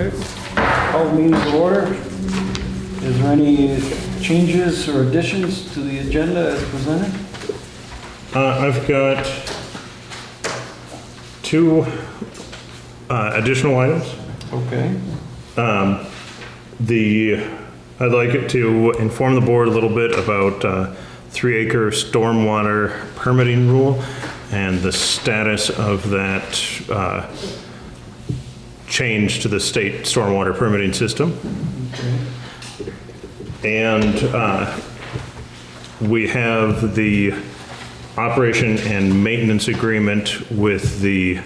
Okay. Call the meeting to order. Is there any changes or additions to the agenda as presented? I've got two additional items. Okay. I'd like it to inform the board a little bit about 3-acre stormwater permitting rule and the status of that change to the state stormwater permitting system. Okay. And we have the operation and maintenance agreement with the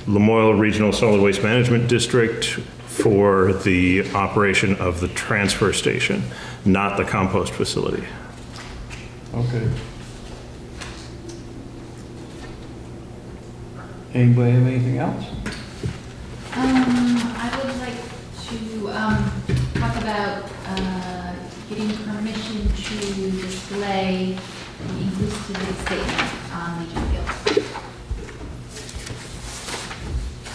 Lamoille Regional Solid Waste Management District for the operation of the transfer station, not the compost facility. Okay. Anybody have anything else? I would like to talk about getting permission to display the inclusive statement on Legion Field.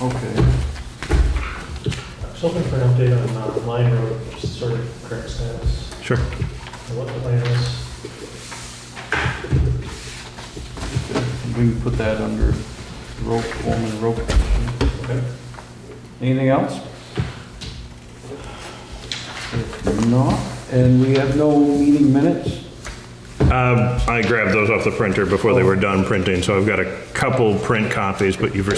Okay. I was hoping for an update on Line Road, just sort of current status, Sure. and what the plan is. We can put that under road foreman, road commission. Okay. Anything else? If not, and we have no meeting minutes? I grabbed those off the printer before they were done printing, so I've got a couple print copies, but you've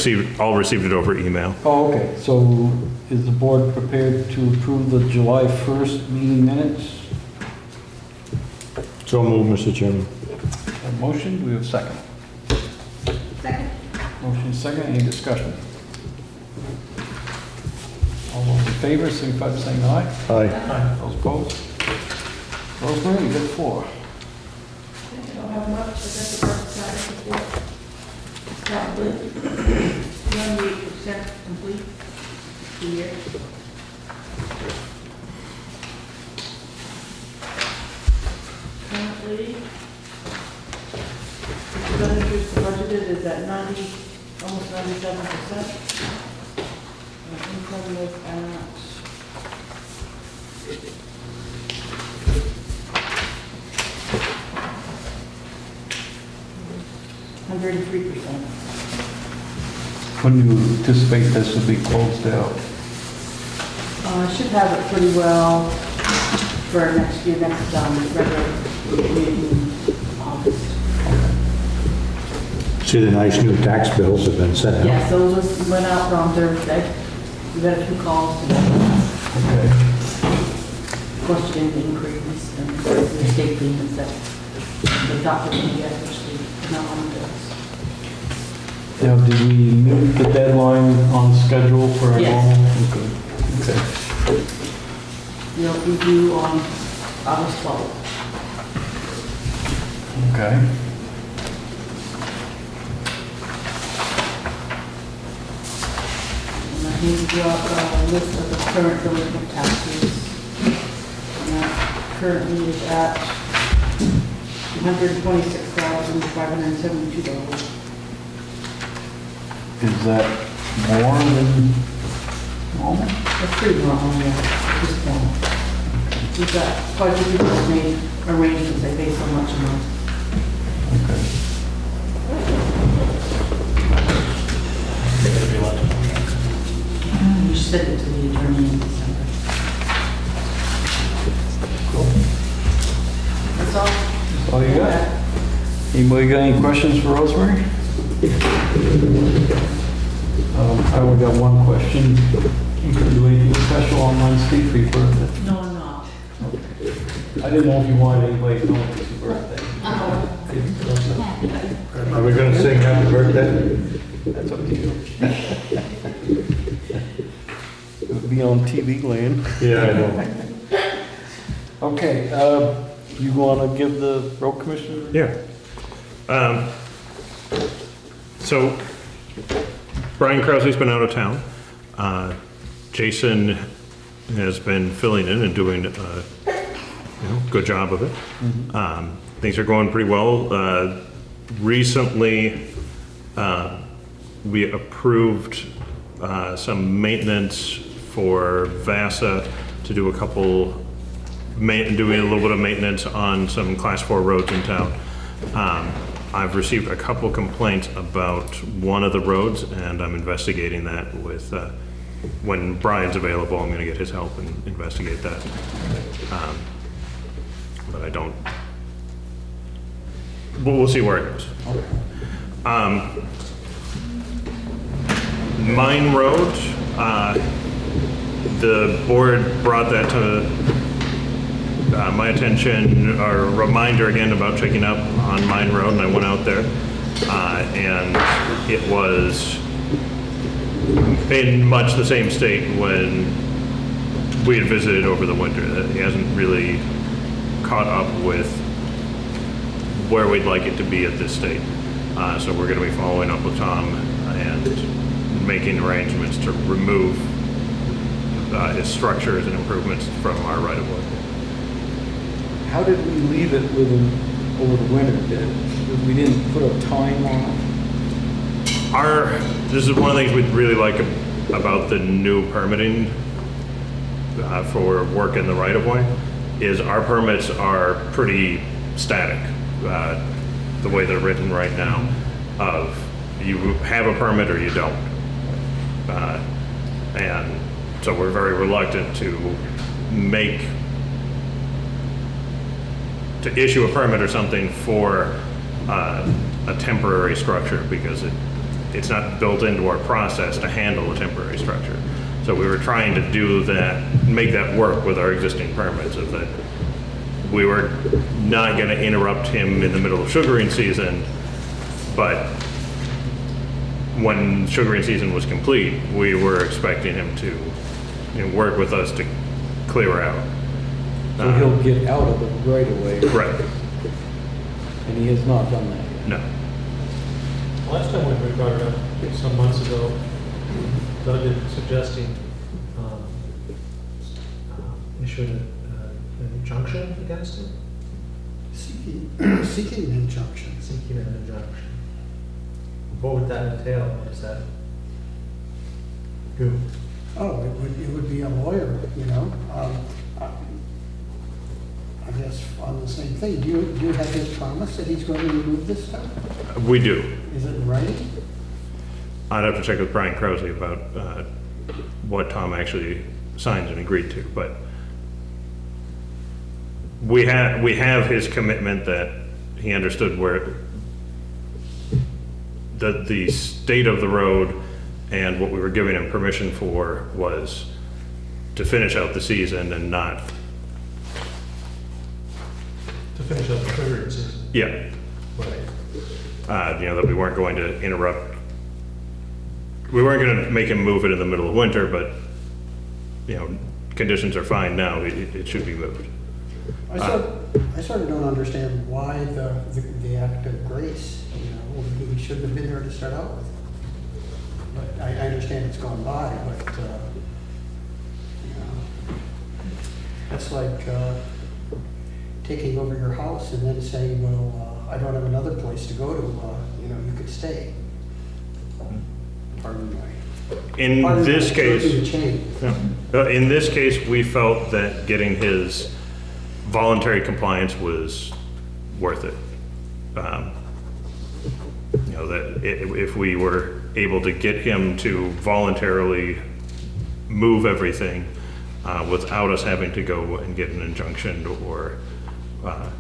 all received it over email. Oh, okay, so is the board prepared to approve the July 1st meeting minutes? So moved, Mr. Chairman. A motion, do we have a second? Second. Motion second, any discussion? All those in favor, signify by saying aye. Aye. Hi. Those opposed? Rosemary, you got the floor. I don't have much, but that's the first side of the report. Probably 98% complete the year. Currently, expenditures budgeted is at 90, almost 97%. And income is at 103%. When do you anticipate this will be closed out? I should have it pretty well for next year, next regular meeting in August. See, the nice new tax bills have been sent out. Yes, those just went out on Thursday. We got a few calls today, Okay. questioning the increase and the state payments that the doctor can get, which they did not want to do. Now, did we meet the deadline on schedule for a Yes. normal? Okay. They'll be due on August 12th. Okay. And I need to draw up a list of the current delinquent taxes. And that currently is at $126,572. Is that more than normal? That's pretty normal, yeah, at this point. We've got quite a few people that made arrangements, they pay so much a month. Okay. We sent it to the attorney in December. That's all. That's all you got? Anybody got any questions for Rosemary? I only got one question. You can do anything special on Wednesday for your birthday? No, I'm not. I didn't know if you wanted anybody to know it's your birthday. Are we gonna sing happy birthday? That's up to you. It would be on TV land. Yeah, I know. Okay, you want to give the road commissioner? Yeah. So Brian Krause's been out of town. Jason has been filling in and doing a good job of it. Things are going pretty well. Recently, we approved some maintenance for VASA to do a couple, doing a little bit of maintenance on some class 4 roads in town. I've received a couple complaints about one of the roads, and I'm investigating that with, when Brian's available, I'm gonna get his help and investigate that. But I don't, we'll see where it goes. Mine Road, the board brought that to my attention, or a reminder again about checking up on Mine Road, and I went out there, and it was in much the same state when we had visited over the winter. That he hasn't really caught up with where we'd like it to be at this state. So we're going to be following up with Tom and making arrangements to remove his structures and improvements from our right-of-way. How did we leave it with him over the winter? We didn't put a time on it? This is one of the things we'd really like about the new permitting for work in the right-of-way, is our permits are pretty static, the way they're written right now, of you have a permit or you don't. And so we're very reluctant to issue a permit or something for a temporary structure, because it's not built into our process to handle a temporary structure. So we were trying to do that, make that work with our existing permits, of that we were not going to interrupt him in the middle of sugaring season, but when sugaring season was complete, we were expecting him to work with us to clear out. So he'll get out of the right of way. Right. And he has not done that yet. No. Last time when we brought it up, some months ago, Doug had suggesting issuing an injunction against him, Seeking an injunction. seeking an injunction. What would that entail? What does that do? Oh, it would be a lawyer, you know. I guess on the same thing, do you have his promise that he's going to remove this stuff? We do. Is it in writing? I'd have to check with Brian Krause about what Tom actually signed and agreed to, but we have his commitment that he understood where the state of the road, and what we were giving him permission for was to finish out the season and not. To finish up the sugaring season? Yeah. Right. That we weren't going to interrupt. We weren't going to make him move it in the middle of winter, but, conditions are fine now. It should be moved. I sort of don't understand why the act of grace, he shouldn't have been there to start out with. But I understand it's gone by, but, that's like taking over your house and then saying, well, I don't have another place to go to, you could stay. Pardon my. In this case, Yeah. in this case, we felt that getting his voluntary compliance was worth it. That if we were able to get him to voluntarily move everything without us having to go and get an injunction or. But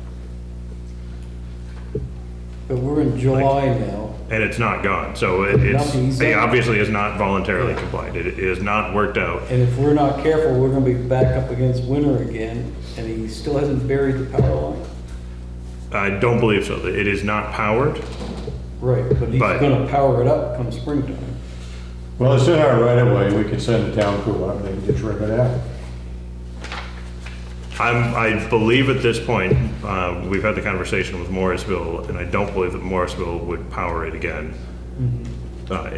we're in July now. And it's not gone, so Nothing's he done. obviously has not voluntarily complied. It is not worked out. And if we're not careful, we're gonna be back up against winter again, and he still hasn't buried the power line. I don't believe so. It is not powered. Right, but he's But- gonna power it up come springtime. Well, it's in our right of way, we can send the town crew up, they can just rip it out. I believe at this point, we've had the conversation with Morrisville, and I don't believe that Morrisville would power it again in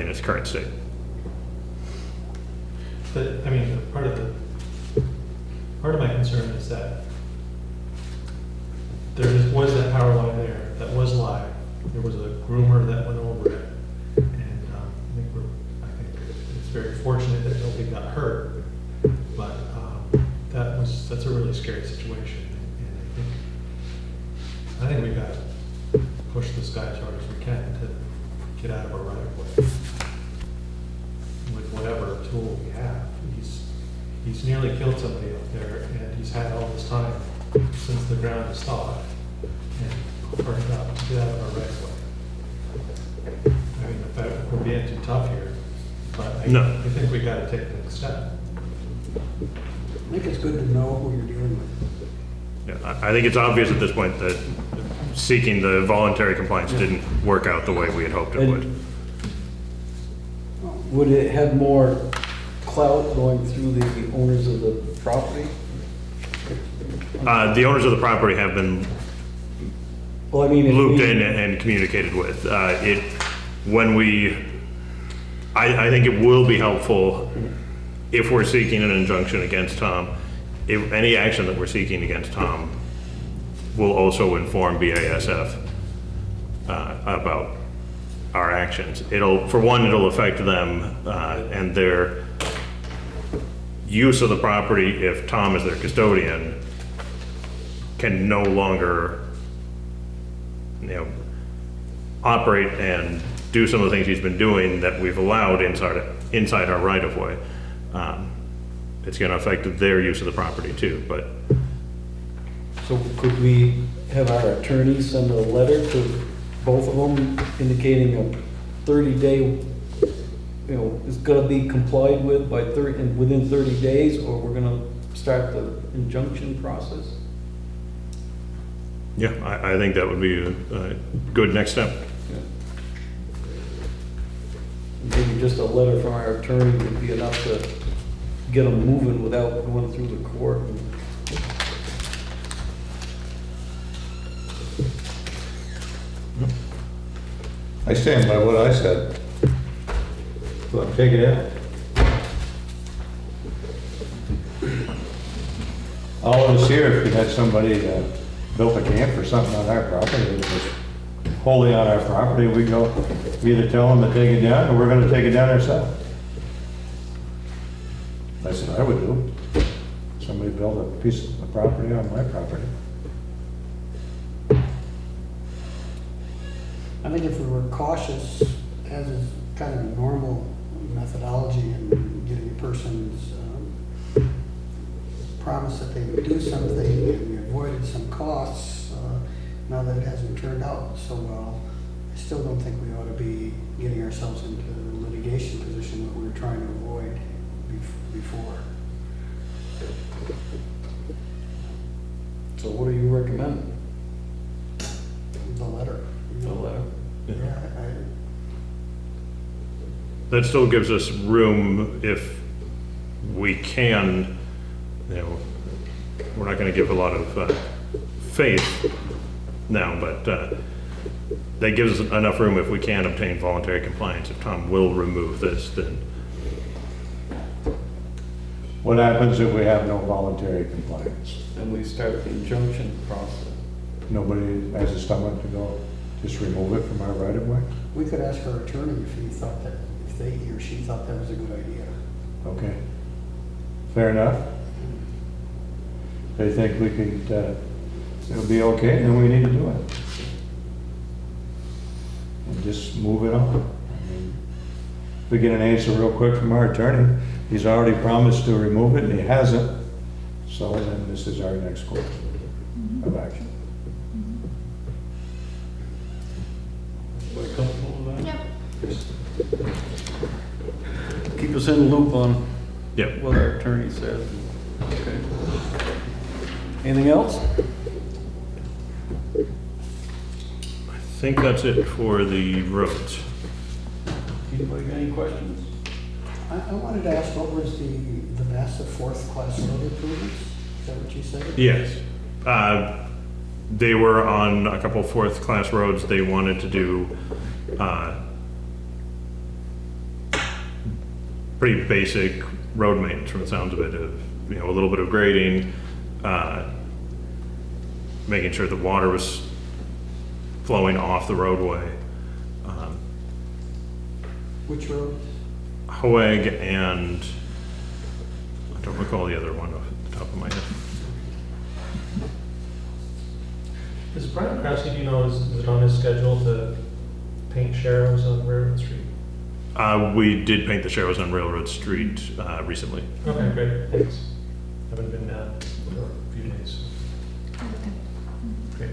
its current state. But, part of my concern is that was that power line there that was live. There was a groomer that went over it. And I think it's very fortunate that nobody got hurt. scary situation. And I think we got to push this guy as hard as we can to get out of our right of way with whatever tool we have. He's nearly killed somebody up there, and he's had all this time since the ground is thawed and burned up to get out of our right of way. I mean, in fact, we're being too tough here, but No. I think we got to take the next step. I think it's good to know who you're dealing with. Yeah, I think it's obvious at this point that seeking the voluntary compliance didn't work out the way we had hoped it would. Would it have more clout going through the owners of the property? The owners of the property have been Well, I mean, if looped we- in and communicated with. I think it will be helpful if we're seeking an injunction against Tom. If any action that we're seeking against Tom will also inform BASF about our actions. For one, it'll affect them and their use of the property if Tom is their custodian can no longer, operate and do some of the things he's been doing that we've allowed inside our right of way. It's gonna affect their use of the property too, but So could we have our attorney send a letter to both of them indicating a 30-day, is gonna be complied with by within 30 days, or we're gonna start the injunction process? yeah, I think that would be a good next step. Maybe just a letter from our attorney would be enough to get them moving without going through the court. I stand by what I said. So take it in. All of us here, if you had somebody that built a camp or something on our property, it was wholly on our property, we go, we either tell them to take it down, or we're gonna take it down ourselves. That's what I would do. Somebody built a piece of property on my property. I think if we were cautious, as is kind of a normal methodology in getting a person's promise that they would do something, and we avoided some costs, now that it hasn't turned out so well, I still don't think we ought to be getting ourselves into the litigation position that we were trying to avoid before. So what do you recommend? The letter. The letter? Yeah, That still gives us room if we can, we're not gonna give a lot of faith now, but that gives us enough room if we can obtain voluntary compliance. If Tom will remove this, then What happens if we have no voluntary compliance? And we start the injunction process. Nobody has a stomach to go just remove it from our right of way? we could ask our attorney if he thought that, he or she thought that was a good idea. Okay. Fair enough. They think we could, it'll be okay, then we need to do it. And just move it on. I mean, if we get an answer real quick from our attorney, he's already promised to remove it and he hasn't. So then this is our next course of action. Everybody comfortable with that? Yep. Keep us in the loop on Yep. what our attorney says. Okay. Anything else? I think that's it for the roads. Anybody got any questions? I wanted to ask, what was the massive fourth class road improvements? Is that what you said? Yes. They were on a couple fourth-class roads. They wanted to do pretty basic road maintenance from the sounds of it, a little bit of grading, making sure the water was flowing off the roadway. Which road? Hoeg and I don't recall the other one off the top of my head. Is Brian Krause, do you know, is it on his schedule to paint sharrows on Railroad Street? We did paint the sharrows on Railroad Street recently. Okay, great, thanks. Haven't been for a few days. Great.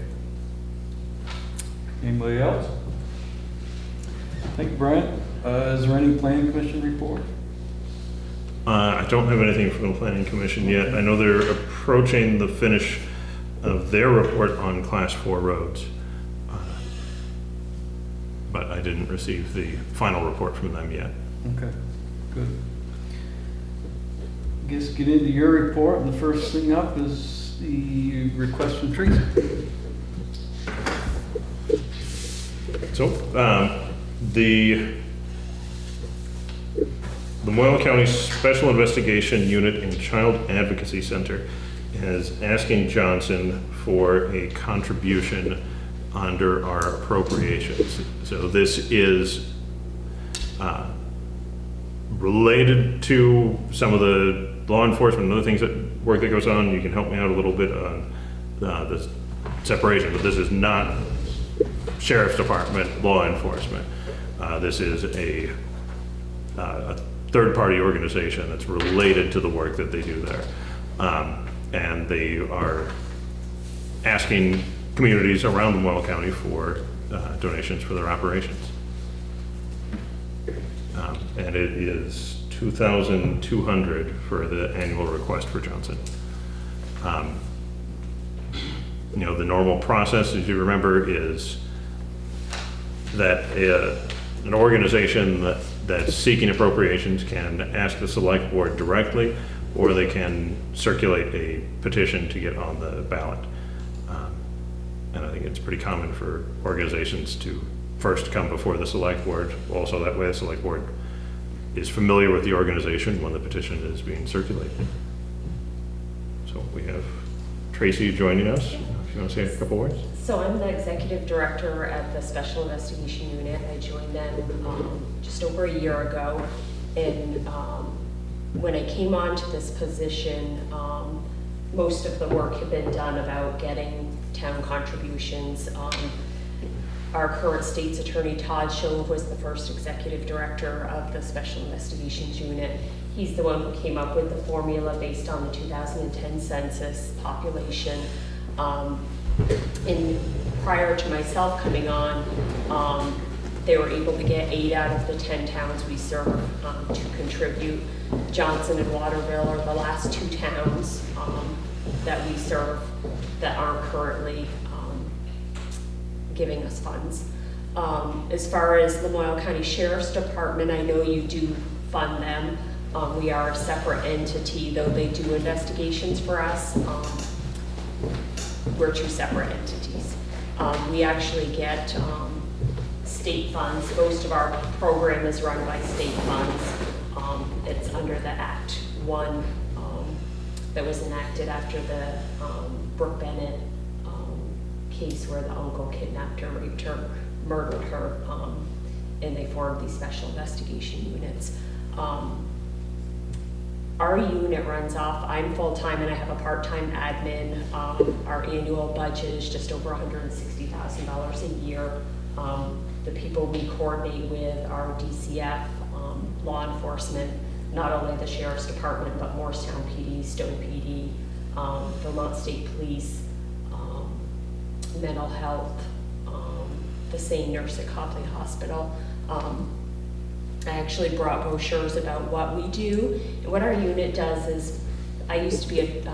Anybody else? Thank you, Brian. Is there any planning commission report? I don't have anything from the Planning Commission yet. I know they're approaching the finish of their report on Class 4 roads. But I didn't receive the final report from them yet. Okay, good. Guess get into your report, and the first thing up is the request from Tracy. So, the Moyle County Special Investigation Unit and Child Advocacy Center is asking Johnson for a contribution under our appropriations. So this is related to some of the law enforcement and other things work that goes on. You can help me out a little bit on the separation, but this is not Sheriff's Department law enforcement. This is a third-party organization that's related to the work that they do there. And they are asking communities around the Moyle County for donations for their operations. And it is $2,200 for the annual request for Johnson. You know, the normal process, as you remember, is that an organization that's seeking appropriations can ask the select board directly, or they can circulate a petition to get on the ballot. And I think it's pretty common for organizations to first come before the select board. Also, that way the select board is familiar with the organization when the petition is being circulated. So we have Tracy joining us. If you want to say a couple words. So I'm the executive director at the Special Investigation Unit. I joined them just over a year ago. And when I came onto this position, most of the work had been done about getting town contributions. Our current state's attorney, Todd Shove, was the first executive director of the Special Investigations Unit. He's the one who came up with the formula based on the 2010 census population. And prior to myself coming on, they were able to get 8 out of the 10 towns we serve to contribute. Johnson and Waterville are the last 2 towns that we serve that aren't currently giving us funds. As far as the Moyle County Sheriff's Department, I know you do fund them. We are a separate entity, though they do investigations for us. We're 2 separate entities. We actually get state funds. Most of our program is run by state funds. It's under the Act 1 that was enacted after the Brooke Bennett case where the uncle kidnapped her, raped her, murdered her, and they formed these special investigation units. Our unit runs off, I'm full-time and I have a part-time admin. Our annual budget is just over $160,000 a year. The people we coordinate with are DCF, law enforcement, not only the Sheriff's Department, but Morristown PD, Stowe PD, Vermont State Police, mental health, the same nurse at Copley Hospital. I actually brought brochures about what we do. And what our unit does is, I used to be a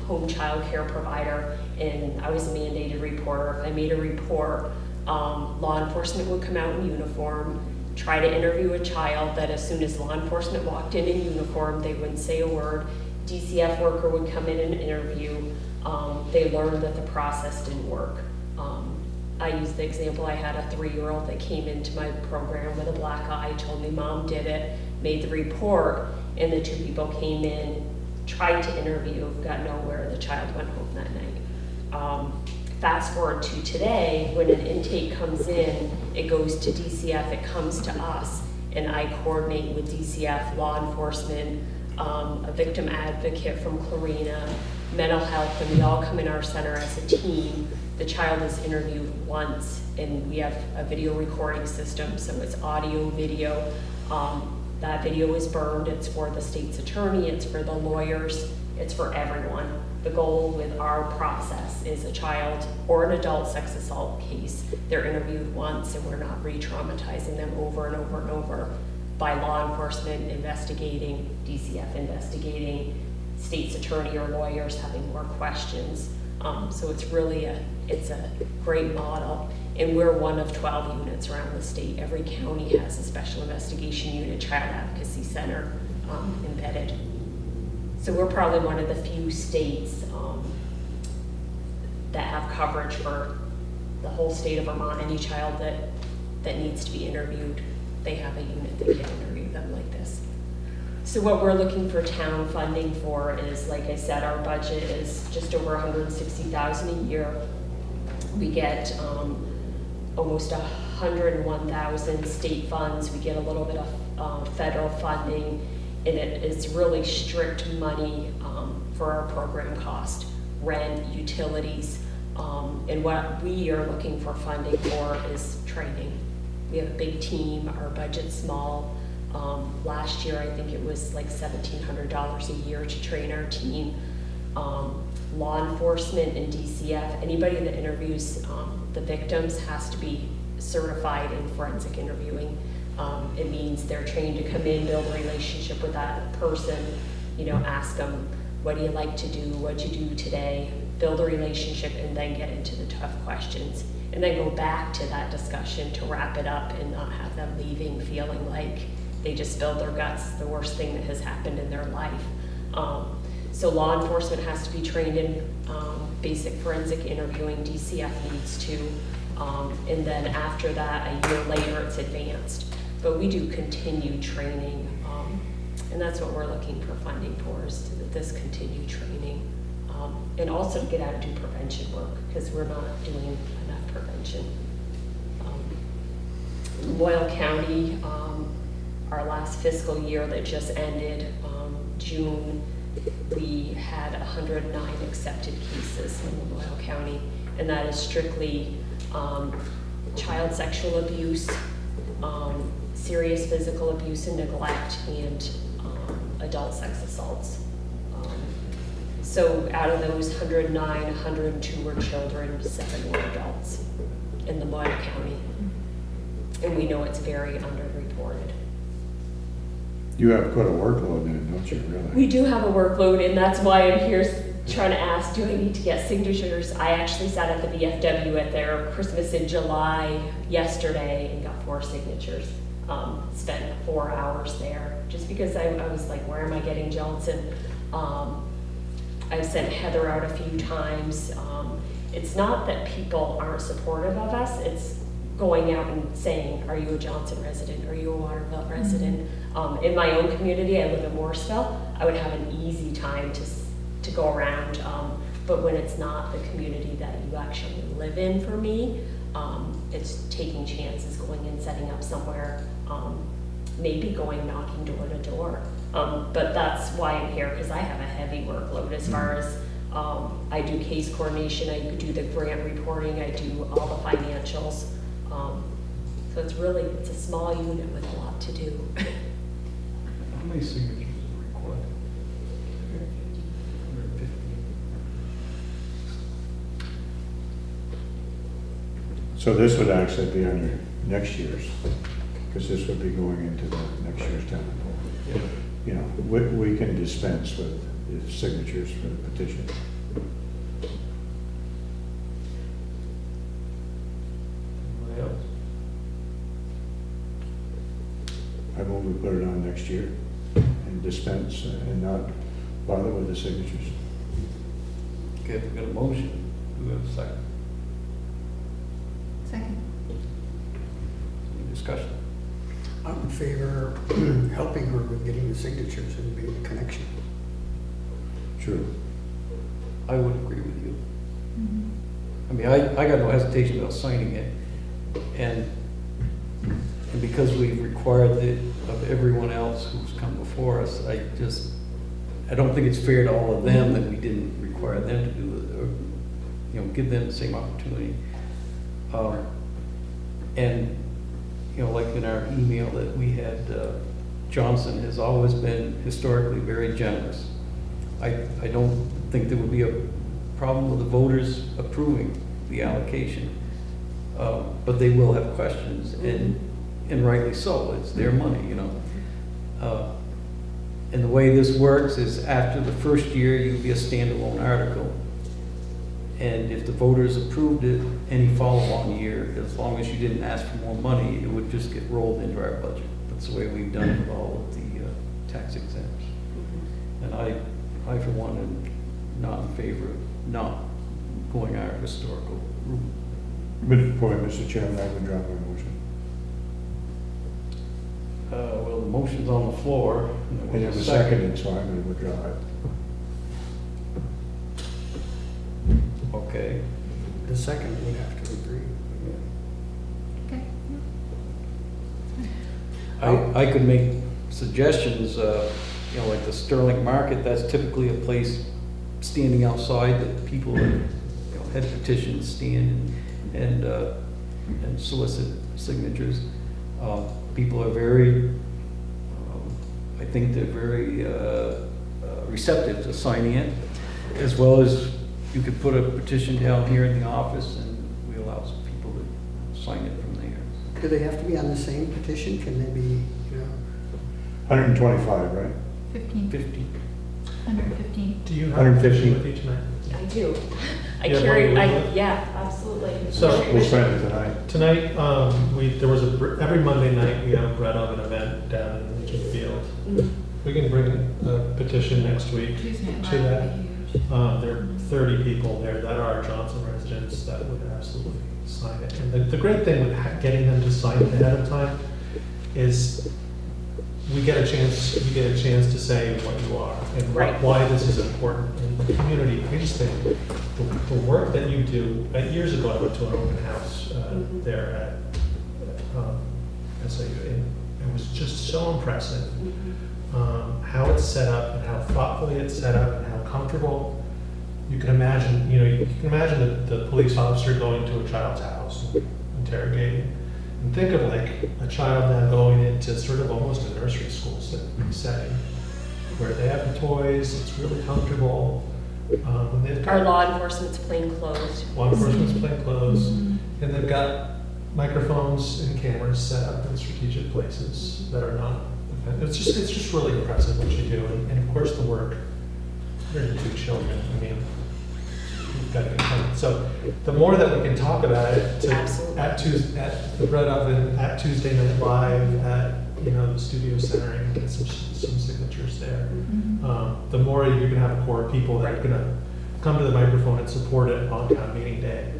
home child care provider, and I was a mandated reporter. I made a report. Law enforcement would come out in uniform, try to interview a child that as soon as law enforcement walked in uniform, they wouldn't say a word. DCF worker would come in and interview. They learned that the process didn't work. I used the example, I had a 3-year-old that came into my program with a black eye, told me mom did it, made the report, and the 2 people came in, tried to interview, got nowhere, the child went home that night. Fast forward to today, when an intake comes in, it goes to DCF, it comes to us, and I coordinate with DCF, law enforcement, a victim advocate from Clarina, mental health, and we all come in our center as a team. The child is interviewed once, and we have a video recording system, so it's audio, video. That video is burned. It's for the state's attorney, it's for the lawyers, it's for everyone. The goal with our process is a child or an adult sex assault case, they're interviewed once, and we're not re-traumatizing them over and over and over by law enforcement investigating, DCF investigating, state's attorney or lawyers having more questions. So it's really it's a great model, and we're one of 12 units around the state. Every county has a special investigation unit, child advocacy center embedded. So we're probably one of the few states that have coverage for the whole state of Vermont. Any child that needs to be interviewed, they have a unit that can interview them like this. So what we're looking for town funding for is, like I said, our budget is just over $160,000 a year. We get almost 101,000 state funds. We get a little bit of federal funding, and it is really strict money for our program cost, rent, utilities, and what we are looking for funding for is training. We have a big team, our budget's small. Last year, I think it was like $1,700 a year to train our team. Law enforcement and DCF, anybody that interviews the victims has to be certified in forensic interviewing. It means they're trained to come in, build a relationship with that person, ask them, what do you like to do? What'd you do today? Build a relationship, and then get into the tough questions. And then go back to that discussion to wrap it up and not have them leaving feeling like they just spilled their guts, the worst thing that has happened in their life. So law enforcement has to be trained in basic forensic interviewing, DCF needs to, and then after that, a year later, it's advanced. But we do continued training, and that's what we're looking for funding for, is this continued training. And also to get out and do prevention work, because we're not doing enough prevention. Loyal County, our last fiscal year that just ended, June, we had 109 accepted cases in Loyal County, and that is strictly child sexual abuse, serious physical abuse and neglect, and adult sex assaults. So out of those 109, 102 were children, 7 were adults in the Loyal County. And we know it's very underreported. You have quite a workload then, don't you, really? We do have a workload, and that's why I'm here trying to ask, do I need to get signatures? I actually sat at the VFW at their Christmas in July yesterday and got 4 signatures. Spent 4 hours there, just because I was like, where am I getting Johnson? I've sent Heather out a few times. It's not that people aren't supportive of us, it's going out and saying, are you a Johnson resident? Are you a Waterville resident? In my own community, I live in Morrisville, I would have an easy time to go around. But when it's not the community that you actually live in, for me, it's taking chances, going and setting up somewhere, maybe going knocking door to door. But that's why I'm here, because I have a heavy workload as far as I do case coordination, I do the grant reporting, I do all the financials. So it's a small unit with a lot to do. How many signatures are required? 150. So this would actually be on your next year's, because this would be going into the next year's town report. You know, we can dispense with the signatures for the petition. Anybody else? I move we put it on next year and dispense and not bother with the signatures. Okay, we've got a motion. Do we have a second? Second. Any discussion? I'm in favor of helping her with getting the signatures and being the connection. True. I would agree with you. I mean, I got no hesitation about signing it. And because we've required it of everyone else who's come before us, I just I don't think it's fair to all of them that we didn't require them to do it, or, you know, give them the same opportunity. And, you know, like in our email that we had, Johnson has always been historically very generous. I don't think there would be a problem with the voters approving the allocation, but they will have questions, and rightly so, it's their money, you know. And the way this works is after the first year, you'll be a standalone article. And if the voters approved it, any follow-on year, as long as you didn't ask for more money, it would just get rolled into our budget. That's the way we've done it with all of the tax exempts. And I for one, am not in favor of not going our historical route. Good point, Mr. Chairman, I would drop my motion. Well, the motion's on the floor. And it was seconded, so I'm going to withdraw it. Okay. The second would have to agree. Okay. I could make suggestions, you know, like the Sterling Market, that's typically a place standing outside that people, you know, had petitions stand and solicit signatures. People are very, I think they're very receptive to signing it, as well as you could put a petition down here in the office and we allow some people to sign it from there. Do they have to be on the same petition? Can they be, you know? 125, right? 15, 50. 115. Do you have 150. a with you tonight? I do. I You have carry, one with you? yeah, absolutely. So- We'll spend it tonight. Tonight, there was every Monday night, we have a bread oven event down in Legion Field. Mhm. We can bring a petition next week Tuesday night to that. would be huge. There are 30 people there that are Johnson residents that would absolutely sign it. And the great thing with getting them to sign it ahead of time is you get a chance to say what you are and Right. why this is important in the community. I just think the work that you do, years ago I went to an open house Mhm. there at SAU, and it was just so impressive how it's set up and how thoughtfully it's set up and how comfortable. You can imagine, you can imagine the police officer going to a child's house, interrogating, and think of like a child now going into sort of almost a nursery school setting, where they have the toys, it's really comfortable, and they've Our got law enforcement's plain clothes. law enforcement's plain clothes, and they've got microphones and cameras set up in strategic places that are not. It's just really impressive what you do, and of course the work. 102 children. I mean, you've got to get done. So the more that we can talk about it Absolutely. at the bread oven, at Tuesday Night Live, at the studio center, and get some signatures there. The more you're going to have a core of people that are going to come to the microphone and support it on town meeting day.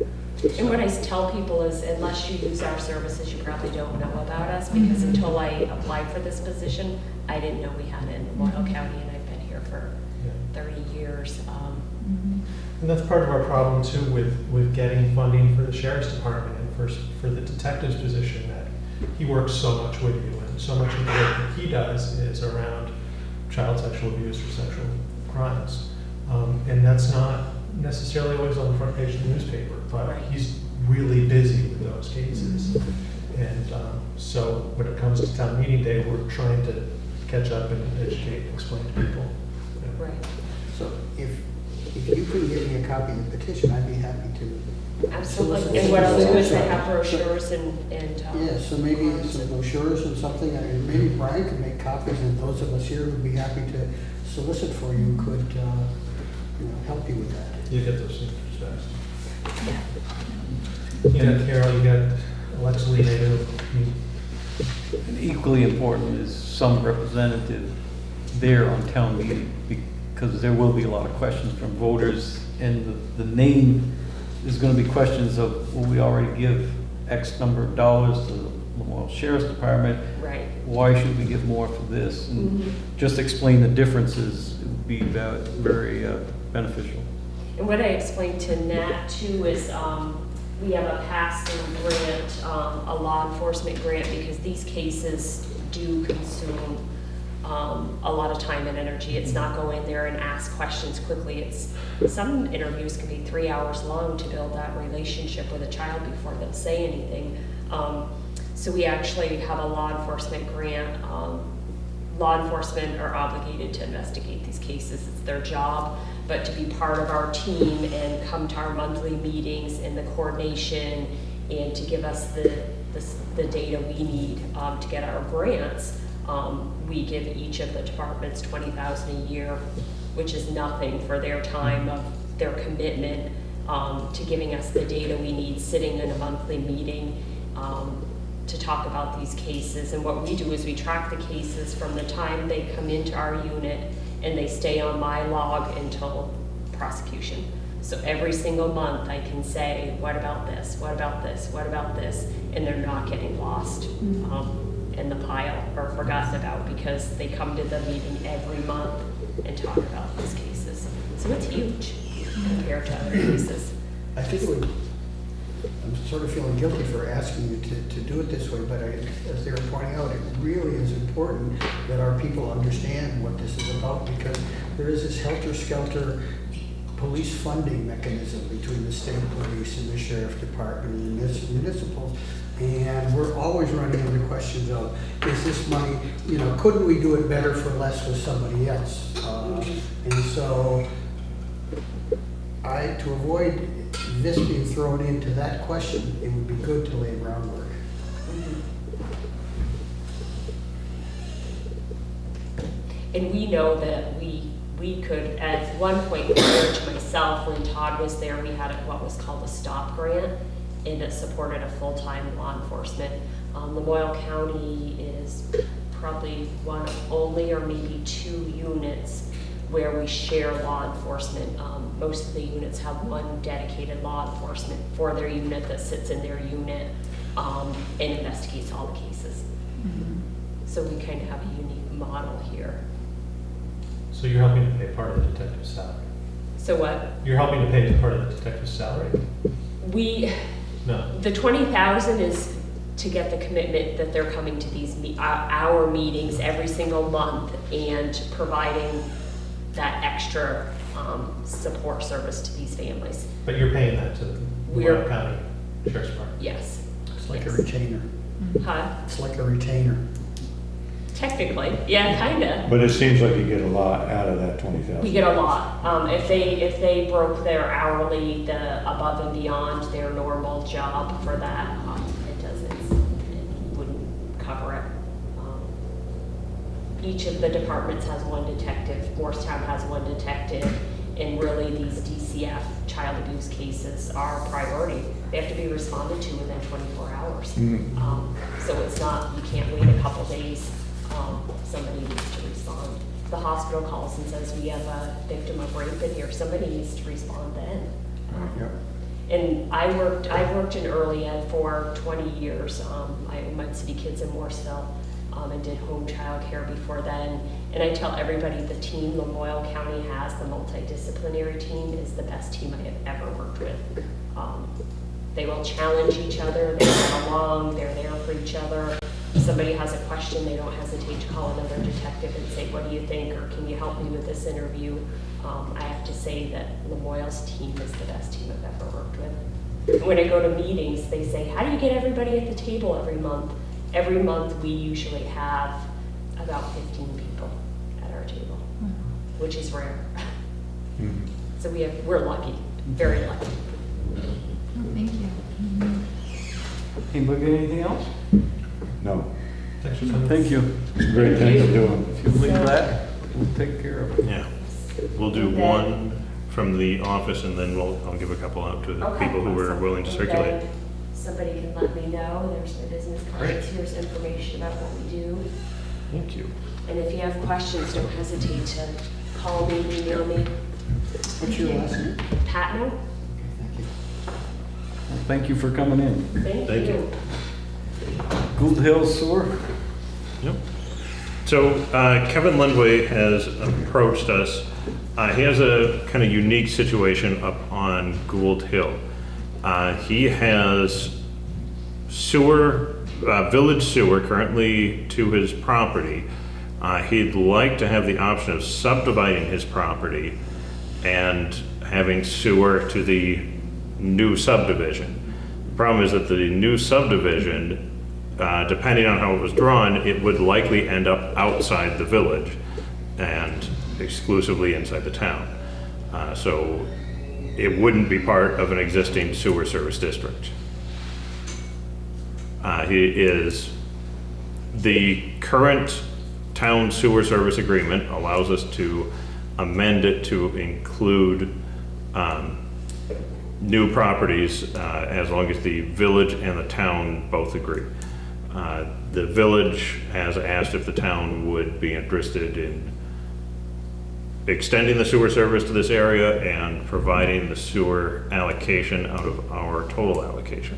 And what I tell people is, unless you use our services, you probably don't know about us, because until I applied for this position, I didn't know we had it in Memorial County, and I've been here for 30 years. And that's part of our problem too with getting funding for the sheriff's department and for the detective's position, that he works so much with you, and so much of the work that he does is around child sexual abuse or sexual crimes. And that's not necessarily always on the front page of the newspaper, but Right. he's really busy with those cases. And so when it comes to town meeting day, we're trying to catch up and educate and explain to people. Right. So if you could give me a copy of the petition, I'd be happy to. Absolutely. And what I'll do is I have brochures and. Yeah, so maybe some brochures and something, and maybe Brian could make copies, and those of us here who'd be happy to solicit for you could, help you with that. You get those signatures fast. You got Carol, you got Alexa Lee Nato. And equally important is some representative there on town meeting, because there will be a lot of questions from voters, and the name is gonna be questions of, will we already give X number of dollars to the Memorial Sheriff's Department? Right. Why should we give more for this? And just explain the differences would be very beneficial. And what I explained to Nat too is, we have a pass-through grant, a law enforcement grant, because these cases do consume a lot of time and energy. It's not go in there and ask questions quickly. Some interviews can be 3 hours long to build that relationship with a child before they'll say anything. So we actually have a law enforcement grant. Law enforcement are obligated to investigate these cases. It's their job, but to be part of our team and come to our monthly meetings and the coordination and to give us the data we need to get our grants, we give each of the departments $20,000 a year, which is nothing for their time of their commitment to giving us the data we need, sitting in a monthly meeting to talk about these cases. And what we do is we track the cases from the time they come into our unit and they stay on my log until prosecution. So every single month I can say, what about this, what about this, what about this, and they're not getting lost in the pile or forgotten about because they come to the meeting every month and talk about these cases. So it's huge compared to other cases. I think it would, I'm sort of feeling guilty for asking you to do it this way, but as they were pointing out, it really is important that our people understand what this is about, because there is this helter-skelter police funding mechanism between the state police and the sheriff department and the municipals. And we're always running into questions of, is this money, couldn't we do it better for less with somebody else? And so, to avoid this being thrown into that question, it would be good to lay groundwork. And we know that we could, at one point, prior to myself, when Todd was there, we had what was called a STOP grant, and it supported a full-time law enforcement. Lamoille County is probably one of only or maybe 2 units where we share law enforcement. Most of the units have one dedicated law enforcement for their unit that sits in their unit and investigates all the cases. So we kind of have a unique model here. So you're helping to pay part of the detective's salary? So what? You're helping to pay part of the detective's salary? No. The 20,000 is to get the commitment that they're coming to these our meetings every single month and providing that extra support service to these families. But you're paying that to the Lamoille County Sheriff's Department? Yes. It's like a retainer. Huh? It's like a retainer. Technically, yeah, kinda. But it seems like you get a lot out of that 20,000. We get a lot. If they broke their hourly, the above and beyond their normal job for that, it wouldn't cover it. Each of the departments has one detective. Morristown has one detective, and really these DCF child abuse cases are a priority. They have to be responded to within 24 hours. So it's not, you can't wait a couple days. Somebody needs to respond. The hospital calls and says, we have a victim of rape in here. Somebody needs to respond then. Yep. And I worked in early ed for 20 years. I owned City Kids in Morrisville and did home child care before then. And I tell everybody the team Lamoille County has, the multidisciplinary team, is the best team I have ever worked with. They will challenge each other, they get along, they're there for each other. If somebody has a question, they don't hesitate to call another detective and say, what do you think, or can you help me with this interview? I have to say that Lamoille's team is the best team I've ever worked with. When I go to meetings, they say, how do you get everybody at the table every month? Every month we usually have about 15 people at our table, which is rare. So we're lucky, very lucky. Thank you. Anybody got anything else? No. Thanks for coming. Thank you. It's a great thing to do. If you leave that, we'll take care of it. Yeah. We'll do one from the office and then I'll give a couple out to the people who are willing to And circulate. then somebody can let me know, there's my business cards, here's information about what we do. Thank you. And if you have questions, don't hesitate to call me, email me. What's your last name? Patno, Thank you. Well, thank you for coming in. Thank you. Gould Hill Sewer? Yep. So Kevin Lundway has approached us. He has a kind of unique situation up on Gould Hill. He has sewer, village sewer currently to his property, He'd like to have the option of subdividing his property and having sewer to the new subdivision. The problem is that the new subdivision, depending on how it was drawn, it would likely end up outside the village and exclusively inside the town. So it wouldn't be part of an existing sewer service district. The current town sewer service agreement allows us to amend it to include new properties as long as the village and the town both agree. The village has asked if the town would be interested in extending the sewer service to this area and providing the sewer allocation out of our total allocation.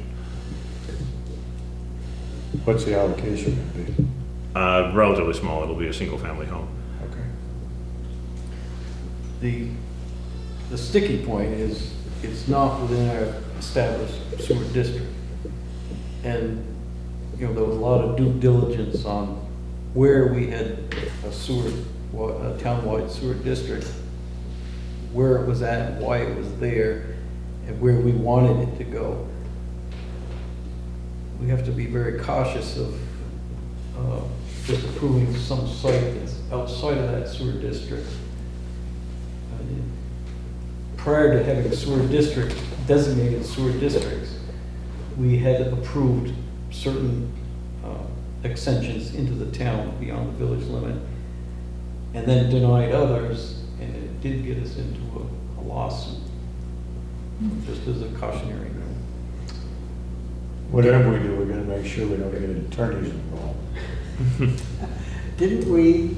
What's the allocation gonna be? Relatively small, it'll be a single-family home. Okay. The sticky point is, it's not within our established sewer district. And, you know, there was a lot of due diligence on where we had a sewer, a townwide sewer district, where it was at, why it was there, and where we wanted it to go. We have to be very cautious of just approving some site that's outside of that sewer district. Prior to having sewer district, designated sewer districts, we had approved certain extensions into the town beyond the village limit, and then denied others, and it did get us into a lawsuit, just as a cautionary note. Whatever we do, we're gonna make sure we don't get attorneys involved. Didn't we,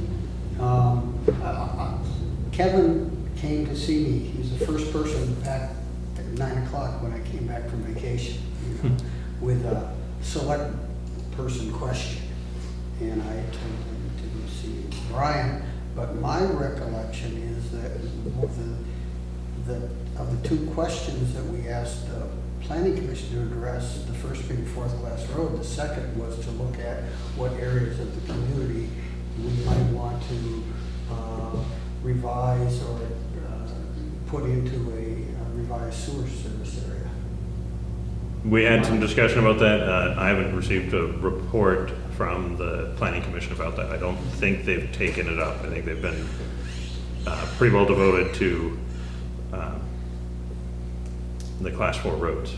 Kevin came to see me, he was the first person back at 9 o'clock when I came back from vacation, you know, with a select person question. And I told him to see Brian, but my recollection is that of the two questions that we asked the planning commission to address, the first being Fourth Class Road, the second was to look at what areas of the community we might want to revise or put into a revised sewer service area. We had some discussion about that. I haven't received a report from the planning commission about that. I don't think they've taken it up. I think they've been pretty well devoted to the Class 4 roads.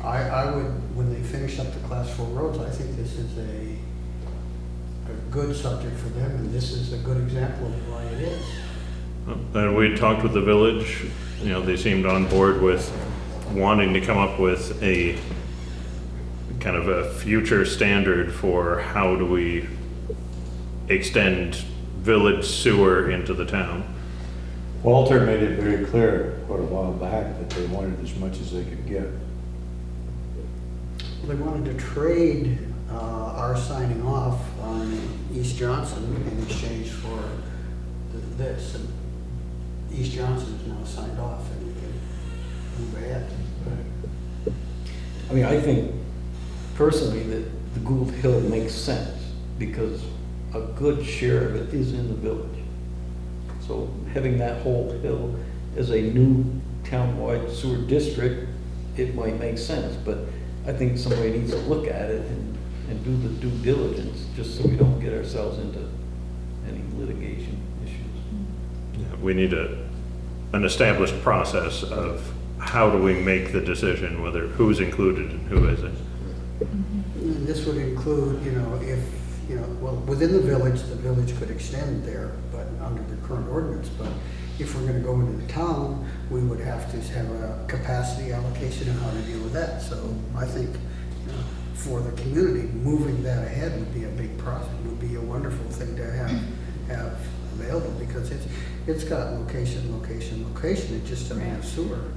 I would, when they finish up the Class 4 roads, I think this is a good subject for them, and this is a good example of why it is. And we had talked with the village, you know, they seemed on board with wanting to come up with a kind of a future standard for how do we extend village sewer into the town. Walter made it very clear quite a while back that they wanted as much as they could get. They wanted to trade our signing off on East Johnson in exchange for this. And East Johnson is now signed off and we can move ahead. I mean, I think personally that the Gould Hill makes sense because a good share of it is in the village. So having that whole hill as a new townwide sewer district, it might make sense, but I think somebody needs to look at it and do the due diligence, just so we don't get ourselves into any litigation issues. Yeah, we need an established process of how do we make the decision whether who's included and who isn't. And this would include, you know, if, you know, well, within the village could extend there, but under the current ordinance, but if we're gonna go into the town, we would have to have a capacity allocation and how to deal with that. So I think, you know, for the community, moving that ahead would be a big process, would be a wonderful thing to have available, because it's got location, it just doesn't have sewer.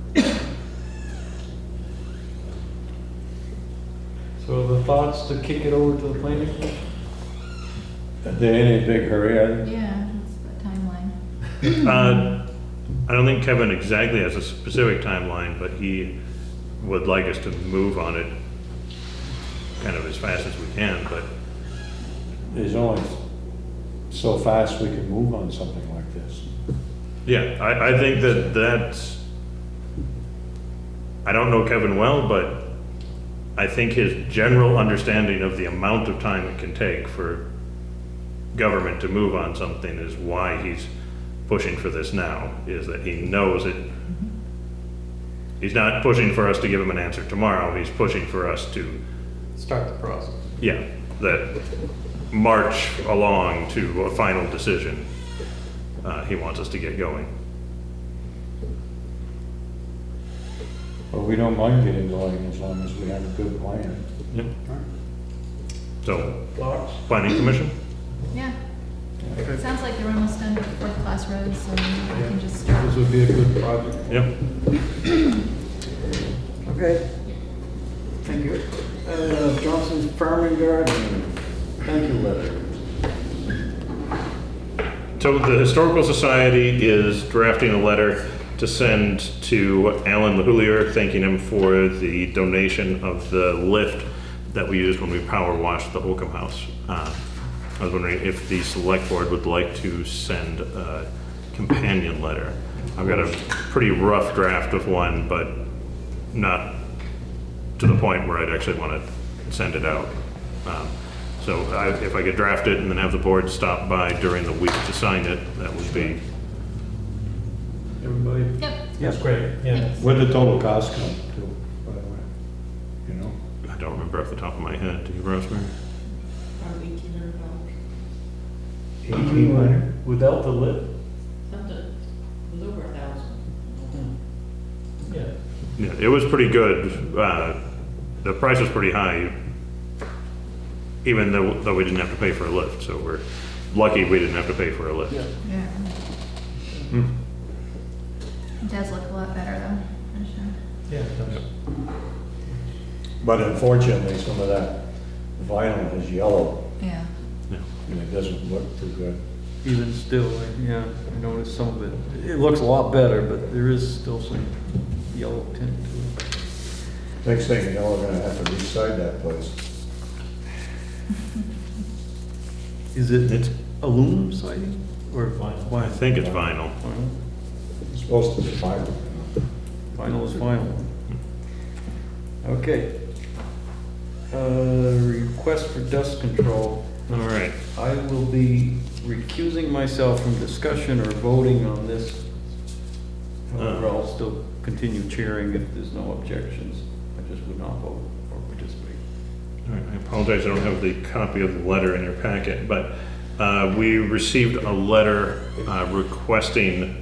So the thoughts to kick it over to the planning commission? They ain't in a big hurry, are they? Yeah, that's the timeline. I don't think Kevin exactly has a specific timeline, but he would like us to move on it kind of as fast as we can, but There's only so fast we can move on something like this. Yeah, I think that's, I don't know Kevin well, but I think his general understanding of the amount of time it can take for government to move on something is why he's pushing for this now, is that he knows it. He's not pushing for us to give him an answer tomorrow, he's pushing for us to, Start the process. yeah, that march along to a final decision. He wants us to get going. But we don't mind getting going as long as we have a good plan. Yep. So, planning commission? Yeah. It sounds like they're almost done with fourth class roads, so maybe we can just start. This would be a good project. Yep. Okay. Thank you. Johnson's Farm and Garden, thank you letter. So the Historical Society is drafting a letter to send to Alan LaHoulier, thanking him for the donation of the lift that we used when we power washed the Holcomb House. I was wondering if the select board would like to send a companion letter. I've got a pretty rough draft of one, but not to the point where I'd actually want to send it out. So if I could draft it and then have the board stop by during the week to sign it, that would be, Everybody, Yep. that's great, yeah. What'd the total cost come to, by the way? You know? I don't remember off the top of my head. Do you, Rosemary? About $1,800. 1,800? Without the lift? Something, it was over 1,000. Yeah. Yeah, it was pretty good. The price was pretty high, even though we didn't have to pay for a lift. So we're lucky we didn't have to pay for a lift. Yeah. Yeah. Hmm. It does look a lot better though, for sure. Yeah, it does. But unfortunately, some of that vinyl is yellow Yeah. and it doesn't look too good. Even still, yeah, I noticed some of it. It looks a lot better, but there is still some yellow tint to it. Next thing you know, we're gonna have to reside that place. Is it It's- aluminum siding or Vinyl. I think it's vinyl. vinyl? It's supposed to be final. Vinyl is vinyl. Okay. Request for dust control. All right. I will be recusing myself from discussion or voting on this. However, I'll still continue chairing if there's no objections. I just would not vote or participate. All right, I apologize, I don't have the copy of the letter in your packet, but we received a letter requesting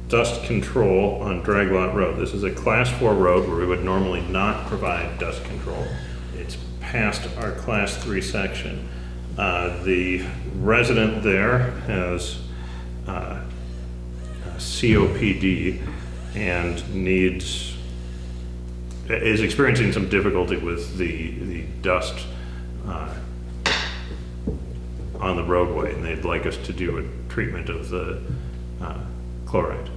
dust control on Draglot Road. This is a Class 4 road where we would normally not provide dust control. It's past our Class 3 section. The resident there has COPD and is experiencing some difficulty with the dust on the roadway, and they'd like us to do a treatment of the chloride.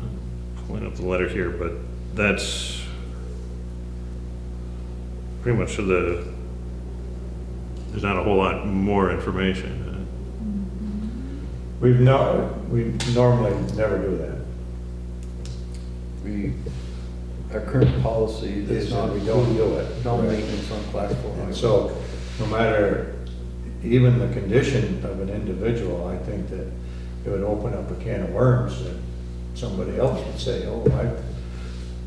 I'm pulling up the letter here, but that's pretty much there's not a whole lot more information. We normally never do that. Our current policy Is is that not we don't do it. No Right. maintenance on class 4 And highways. so, no matter, even the condition of an individual, I think that it would open up a can of worms that somebody else would say, oh, I've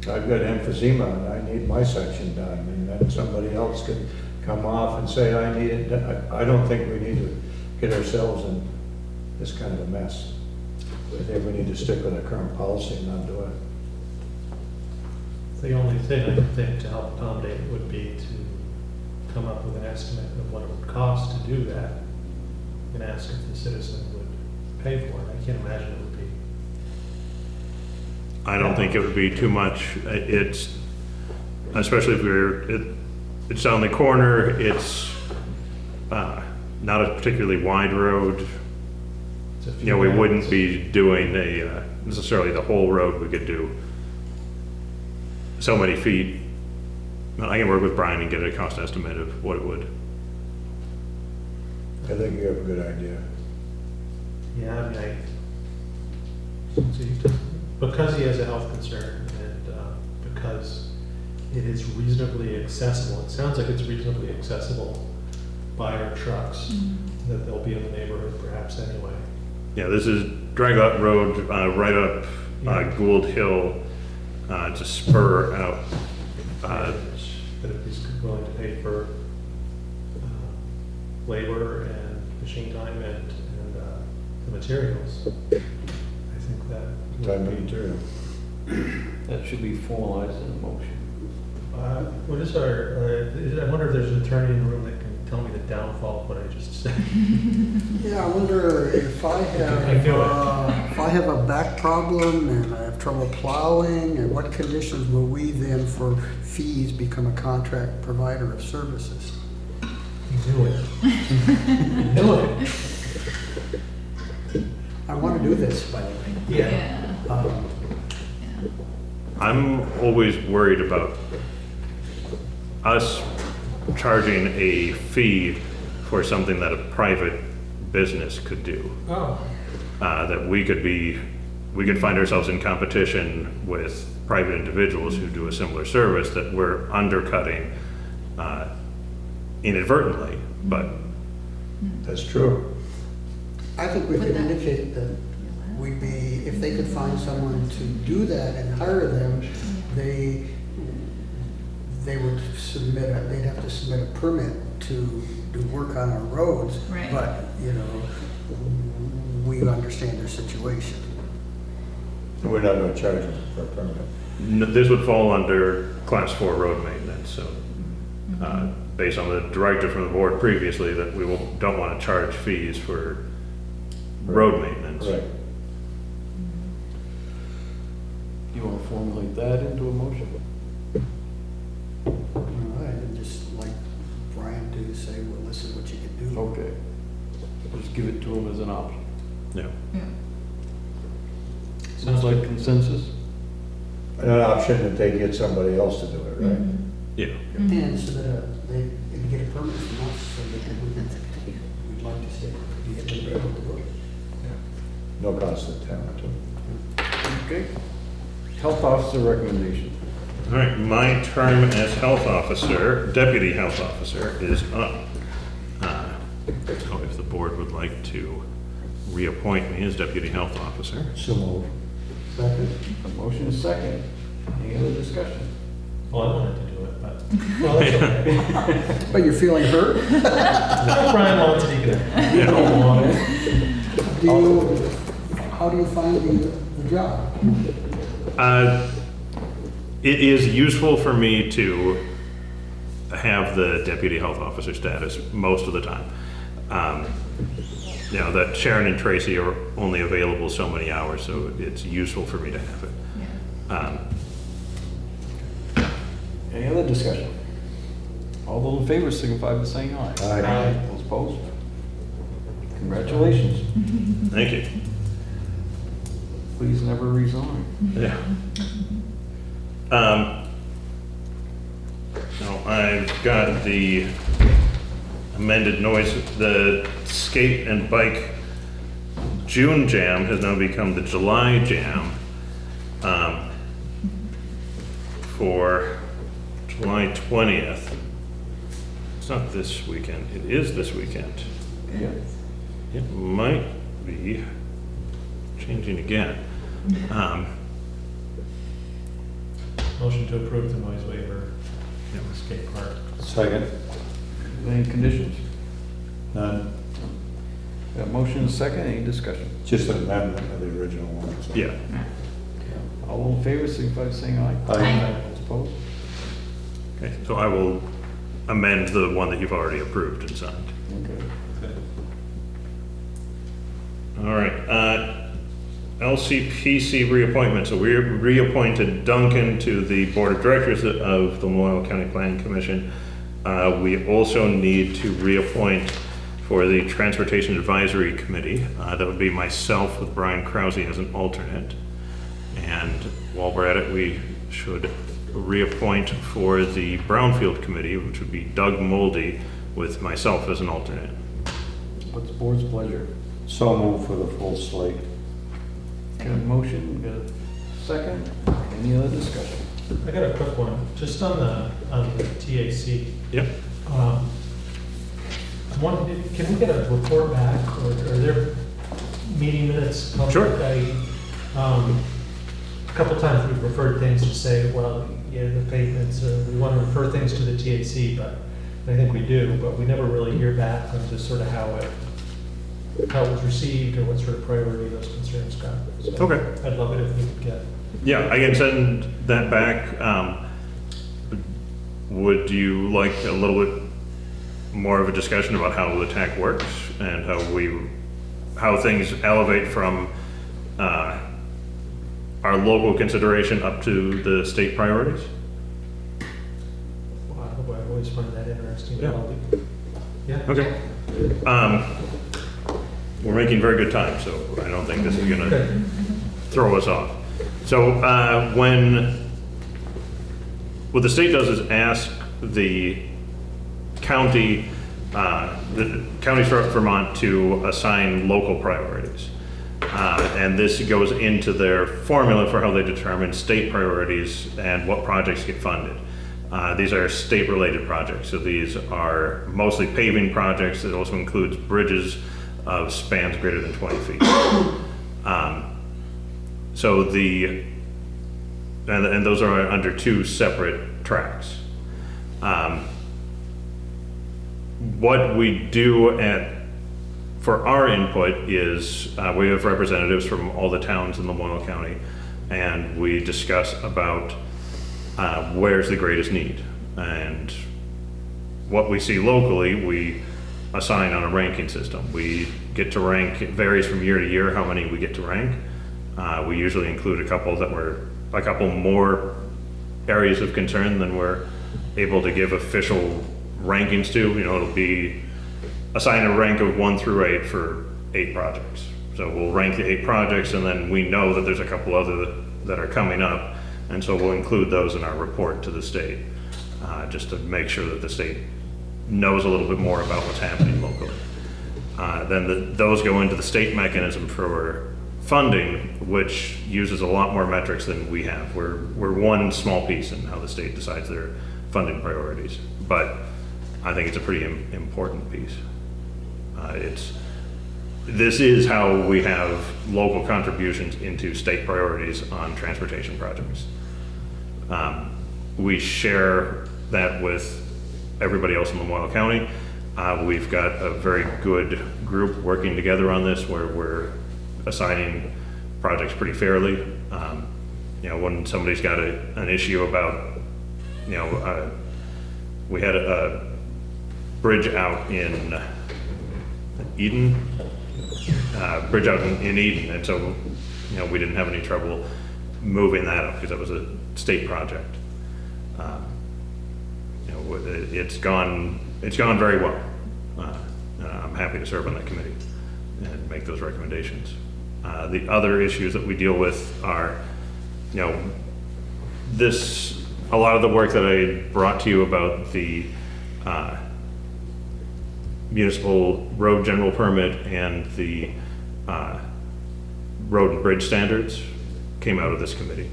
got emphysema and I need my section done. And then somebody else could come off and say, I need it done. I don't think we need to get ourselves in this kind of a mess. I think we need to stick with our current policy and not do it. The only thing I think to help accommodate it would be to come up with an estimate of what it would cost to do that and ask if the citizen would pay for it. I can't imagine it would be. I don't think it would be too much. It's, especially if it's on the corner, it's not a particularly wide road. It's a few You know, we wouldn't miles. be doing necessarily the whole road. We could do so many feet, I can work with Brian and get a cost estimate of what it would. I think you have a good idea. Yeah, I mean, because he has a health concern and because it is reasonably accessible, it sounds like it's reasonably accessible by our trucks, that they'll be in the neighborhood perhaps anyway. Yeah, this is Dragot Road, right up Gould Hill, to spur out. That if he's willing to pay for labor and machine time and the materials, I think that Time would and be. material. That should be formalized in a motion. What is our, I wonder if there's an attorney in the room that can tell me the downfall of what I just said. Yeah, I wonder if I have a back problem and I have trouble plowing, and what conditions will we then for fees become a contract provider of services? You knew it. You knew it. I want to do this, by the way. Yeah. Um, I'm always worried about us charging a fee for something that a private business could do. Oh. That we could find ourselves in competition with private individuals who do a similar service, that we're undercutting inadvertently, but That's true. I think we Would could that- indicate that we'd be, if they could find someone to do that and hire them, they would they'd have to submit a permit to do work on our roads. Right. But, you know, we understand their situation. We're not gonna charge them for a permit. this would fall under class 4 road maintenance, so based on the directive from the board previously, that we don't want to charge fees for road maintenance. Right. You want to formulate that into a motion? All right, and just like Brian to say, well, this is what you can do. Okay. Just give it to them as an option. Yeah. Sounds like consensus? An option that they get somebody else to do it, right? Yeah. And so that they can get a permit from us, so that we'd like to see it, you get them able to do it. No cost to the town, too. Okay. Health officer recommendation. All right, my term as health officer, deputy health officer, is up. So if the board would like to reappoint me as deputy health officer. So move. Second? A motion is second. Any other discussion? Well, I wanted to do it, but, well, that's okay. But you're feeling hurt? If Brian wants it, he can. Yeah. Don't want it. How do you find the job? It is useful for me to have the deputy health officer status most of the time. You know, that Sharon and Tracy are only available so many hours, so it's useful for me to have it. Any other discussion? All those in favor signify by saying aye. Aye. Those opposed? Congratulations. Thank you. Please never resign. Yeah. So I've got the amended noise, the skate and bike June jam has now become the July jam, for July 20th. It's not this weekend, it is this weekend. Yeah. It might be changing again. Motion to approve the noise waiver Yeah. in the skate park. Second. Any conditions? None. Got motion is second, any discussion? Just an amendment of the original one. so. Yeah. All those in favor signify by saying aye. Aye. Those opposed? Okay, so I will amend the one that you've already approved and signed. Okay. All right, LCPC reappointment. So we reappointed Duncan to the Board of Directors of the Memorial County Planning Commission. We also need to reappoint for the Transportation Advisory Committee. That would be myself with Brian Krause as an alternate. And while we're at it, we should reappoint for the Brownfield Committee, which would be Doug Moldy, with myself as an alternate. What's the board's pleasure? So move for the full slate. Got a motion, got a second? Any other discussion? I got a quick one, just on the TAC. Yep. Can we get a report back, or are there meeting minutes? Sure. A couple times we've referred things to say, well, yeah, the payments, we want to refer things to the TAC, but I think we do, but we never really hear back on just sort of how it was received, or what sort of priority those concerns got. So Okay. I'd love it if we could get. Yeah, I can send that back. Would you like a little bit more of a discussion about how the TAC works and how things elevate from our local consideration up to the state priorities? Wow, I've always found that interesting. Yeah. Yeah. Okay. We're making very good time, so I don't think this is gonna Okay. throw us off. So what the state does is ask the counties throughout Vermont to assign local priorities. And this goes into their formula for how they determine state priorities and what projects get funded. These are state-related projects, so these are mostly paving projects. It also includes bridges of spans greater than 20 feet. And those are under two separate tracks. What we do for our input is we have representatives from all the towns in Lamoille County, and we discuss about where's the greatest need. And what we see locally, we assign on a ranking system. We get to rank, it varies from year to year how many we get to rank. We usually include a couple more areas of concern than we're able to give official rankings to. You know, it'll be assign a rank of 1 through 8 for 8 projects. So we'll rank the 8 projects, and then we know that there's a couple other that are coming up, and so we'll include those in our report to the state, just to make sure that the state knows a little bit more about what's happening locally. Then those go into the state mechanism for funding, which uses a lot more metrics than we have. We're one small piece in how the state decides their funding priorities, but I think it's a pretty important piece. This is how we have local contributions into state priorities on transportation projects. We share that with everybody else in Lamoille County. We've got a very good group working together on this, where we're assigning projects pretty fairly. You know, when somebody's got an issue about, you know, we had a bridge out in Eden, in Eden, and so, you know, we didn't have any trouble moving that up because that was a state project. You know, it's gone very well. I'm happy to serve on that committee and make those recommendations. The other issues that we deal with are, you know, a lot of the work that I brought to you about the municipal road general permit and the road and bridge standards came out of this committee.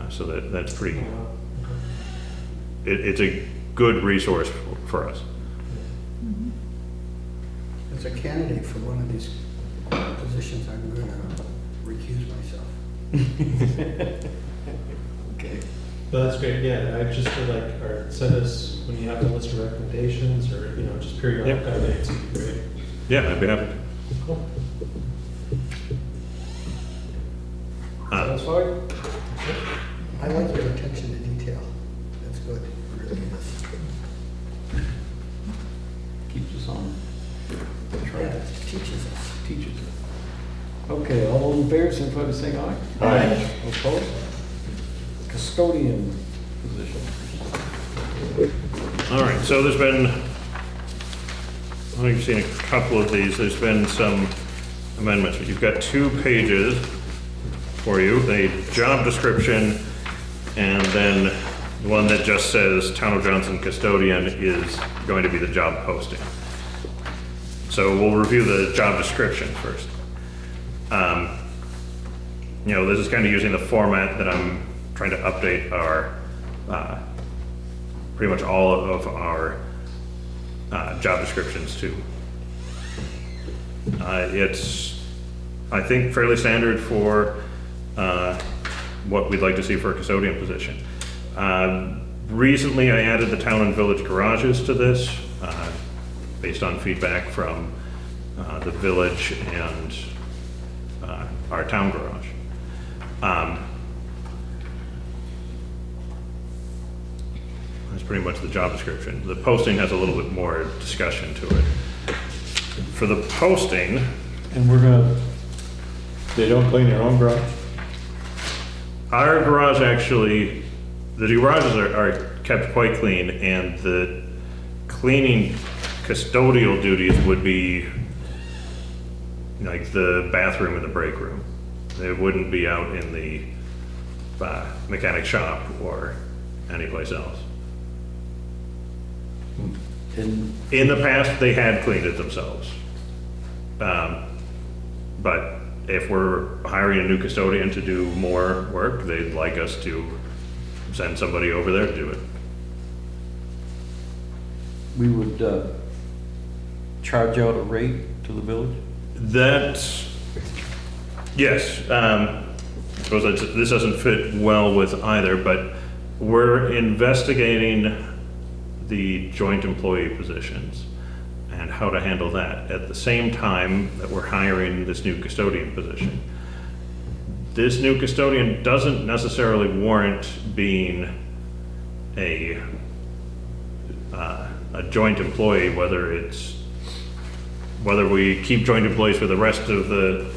So that's pretty, it's a good resource for us. As a candidate for one of these positions, I'm going to recuse myself. Okay. Well, that's great, yeah, I just feel like, or send us, when you have a list of recommendations, or, you know, just periodic Yep. updates, would be great. Yeah, I'd be happy to. Cool. Satisfied? I like your attention to detail. That's good. It really is. Keeps us on Yeah, track, it teaches us. teaches us. Okay, all those in favor, signify by saying aye. Aye. Opposed? Custodian position. All right, so there's been, I think you've seen a couple of these, there's been some amendments, but you've got 2 pages for you, a job description And then the one that just says Town of Johnson custodian is going to be the job posting. So we'll review the job description first. You know, this is kind of using the format that I'm trying to update our, pretty much all of our job descriptions to. It's, I think, fairly standard for what we'd like to see for a custodian position. Recently, I added the town and village garages to this, based on feedback from the village and our town garage. That's pretty much the job description. The posting has a little bit more discussion to it. For the posting, And we're gonna, They don't clean their own garage? our garage actually, the garages are kept quite clean, and the cleaning custodial duties would be like the bathroom and the break room. It wouldn't be out in the mechanic shop or anyplace else. and In the past, they had cleaned it themselves. But if we're hiring a new custodian to do more work, they'd like us to send somebody over there to do it. we would charge out a rate to the village? That's, yes, suppose this doesn't fit well with either, but we're investigating the joint employee positions and how to handle that at the same time that we're hiring this new custodian position. This new custodian doesn't necessarily warrant being a joint employee, whether we keep joint employees for the rest of the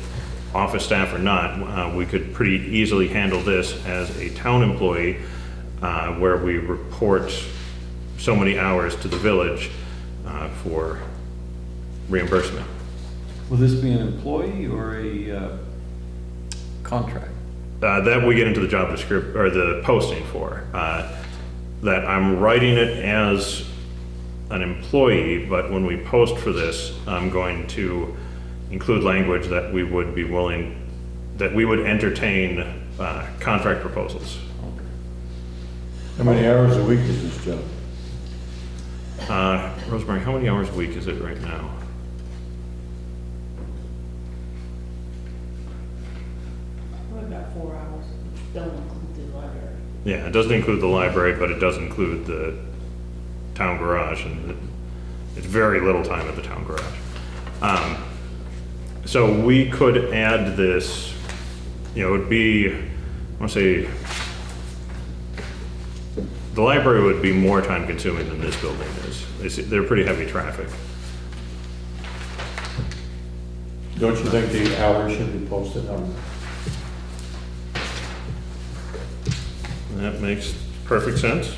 office staff or not. We could pretty easily handle this as a town employee, where we report so many hours to the village for reimbursement. Will this be an employee or a contract? That we get into the job description, or the posting for. That I'm writing it as an employee, but when we post for this, I'm going to include language that we would be willing, that we would entertain contract proposals. How many hours a week is this job? Rosemary, how many hours a week is it right now? Probably about 4 hours, don't include the library. Yeah, it doesn't include the library, but it does include the town garage, and it's very little time at the town garage. So we could add this, you know, it would be, I want to say, the library would be more time consuming than this building is. They're pretty heavy traffic. Don't you think the hours should be posted on? That makes perfect sense.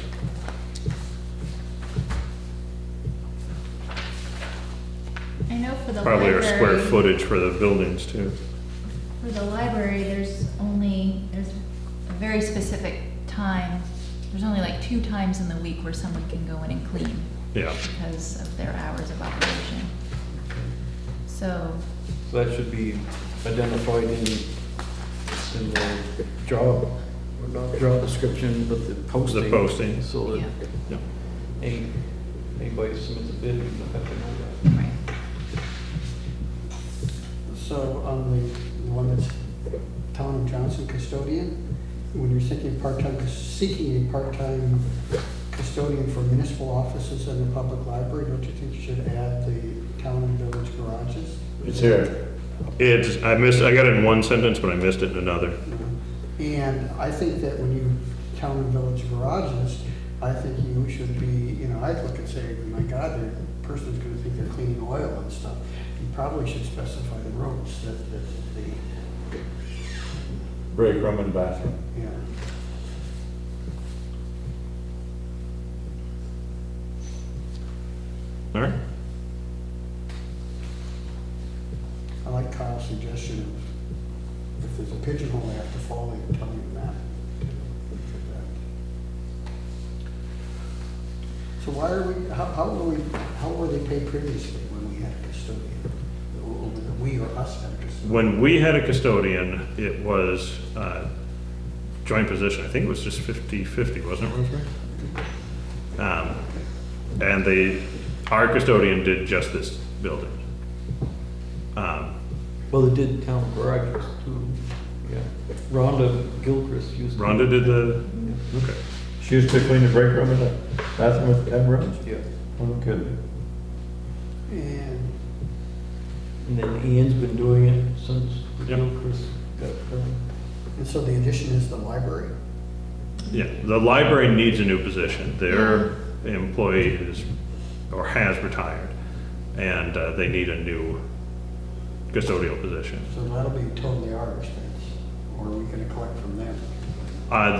I know for the Probably our square library, footage for the buildings too. for the library, there's a very specific time. There's only like 2 times in the week where someone can go in and clean Yeah. because of their hours of operation. So, So that should be identified in the job, or not job description, but the posting. The posting. So that yeah, Yeah. anybody submits a bid, we don't have to know that. right. So on the one that's Town of Johnson custodian, when you're thinking part-time, seeking a part-time custodian for municipal offices and the public library, don't you think you should add the town and village garages? It's here. I got it in one sentence, but I missed it in another. And I think that when you town and village garages, I think you should be, I'd look and say, my God, the person's gonna think they're cleaning oil and stuff. You probably should specify the rooms that the, Break room and bathroom. yeah. All right. I like Kyle's suggestion of, if there's a pigeonhole they have to follow, they can tell you that. So why are we, how were they paid previously when we had a custodian? Or we or us had a custodian? When we had a custodian, it was joint position. I think it was just 50/50, wasn't it, Rosemary? And our custodian did just this building. Well, they did town garages too, yeah. Rhonda Gilchrist used to. Rhonda did the, okay. She used to clean the break room and the bathroom with 10 rooms? Yeah. Oh, no kidding. And And then Ian's been doing it since Yep. Gilchrist got going. And so the addition is the library? Yeah, the library needs a new position. Their employee is, or has retired, and they need a new custodial position. So that'll be totally our expense, or are we gonna collect from them?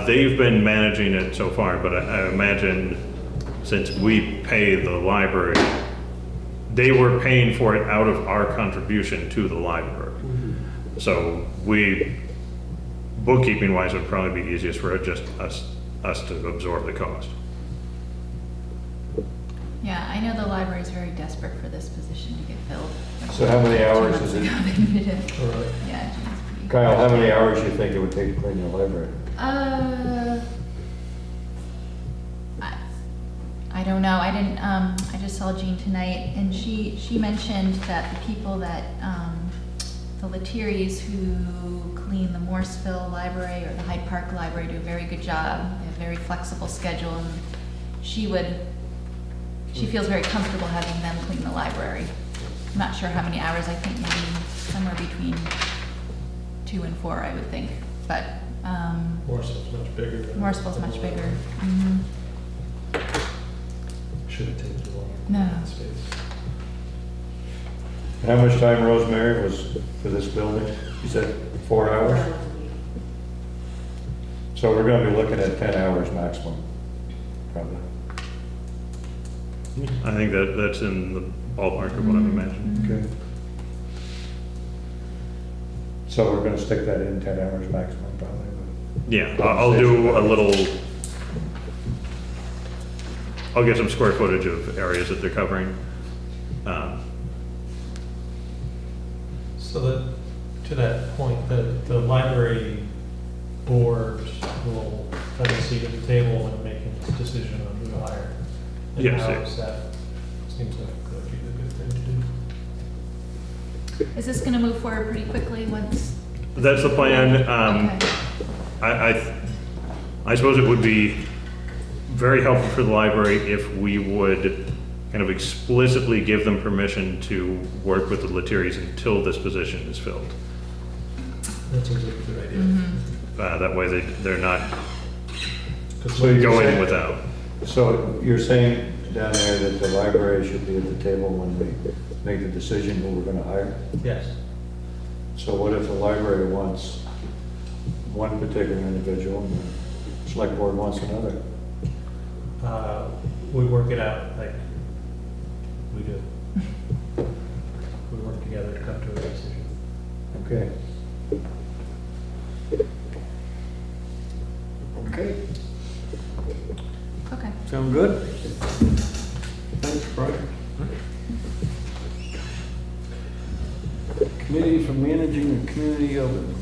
They've been managing it so far, but I imagine since we pay the library, they were paying for it out of our contribution to the library. So bookkeeping wise, would probably be easiest for just us to absorb the cost. Yeah, I know the library is very desperate for this position to get filled. So how many hours is it? Yeah, Jean's pretty. Kyle, how many hours do you think it would take to clean your library? I don't know, I didn't, I just saw Jean tonight, and she mentioned that the people that, the Lettieri's who clean the Morseville Library or the Hyde Park Library do a very good job. They have a very flexible schedule, and she feels very comfortable having them clean the library. I'm not sure how many hours, I think maybe somewhere between 2 and 4, I would think, but, Morseville's much bigger. than- Morseville's much bigger. Should have taken too long. No. Space. And how much time, Rosemary, was for this building? You said 4 hours? So we're gonna be looking at 10 hours maximum, probably. I think that's in the ballpark of what I'm imagining. Okay. So we're gonna stick that in 10 hours maximum, probably. Yeah, I'll do a little, I'll get some square footage of areas that they're covering. So that, to that point, the library board will have a seat at the table when making its decision on who to hire. And Yes, how yes. that seems like that would be the good thing to do. Is this gonna move forward pretty quickly once? That's the plan. Okay. I suppose it would be very helpful for the library if we would kind of explicitly give them permission to work with the Lettieri's until this position is filled. That seems like a good idea. That way they're not 'Cause So you're going saying- without. So you're saying down there that the library should be at the table when we make the decision who we're gonna hire? Yes. So what if the library wants one particular individual and the select board wants another? We work it out like we do. We work together to come to a decision. Okay. Okay. Okay. Sound good? Thanks, Brian. Committee for Managing a Community Oven.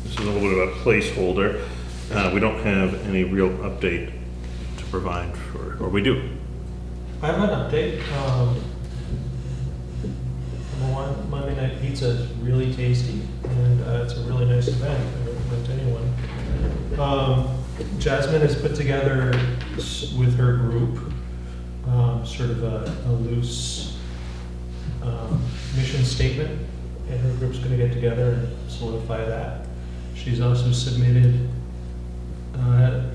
This is a little bit of a placeholder. We don't have any real update to provide or we do. I have an update. Number one, Monday night pizza is really tasty, and it's a really nice event. I recommend to anyone. Jasmine has put together with her group sort of a loose mission statement, and her group's going to get together and solidify that. She's also submitted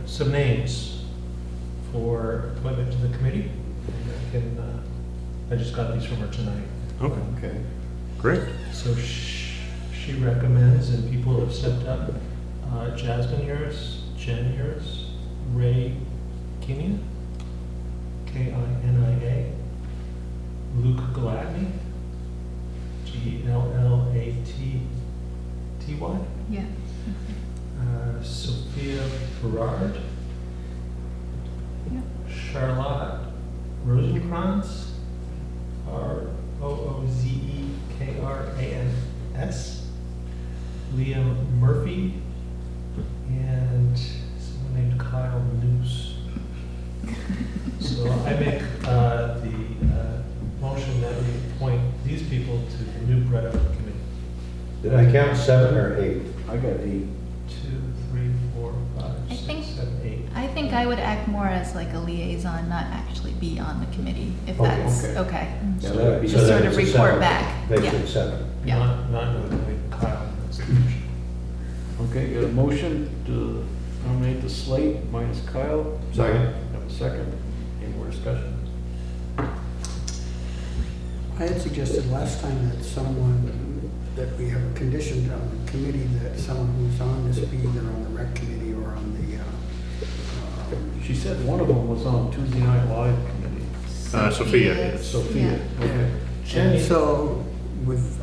some names for appointment to the committee. I just got these from her tonight. Okay, great. So she recommends, and people have stepped up, Jasmine Harris, Jen Harris, Ray Kinia, K-I-N-I-A, Luke Gladney, G-L-L-A-T-T-Y, Yeah. Sophia Berard, Yep. Charlotte Rosenkrantz, Roozekrans, Liam Murphy, and someone named Kyle Noose. So I make the motion that we appoint these people to the new Red Oak Committee. Did I count 7 or 8? I got 8. 2, 3, 4, 5, I 6, think- 7, 8. I think I would act more as like a liaison, not actually be on the committee, if Okay. that's Okay. okay. Yeah, that would be. Just sort then of it's a report 7. back. Makes Yeah. it 7. Yeah. Not nominating Kyle. That's the motion. Okay, got a motion to nominate the slate minus Kyle. Second. Have a second. Any more discussion? I had suggested last time that that we have a condition on the committee that someone who's on this be either on the rec committee or on the, She said one of them was on Tuesday Night Live committee. Sophia is. Sophia, Yeah. okay. and so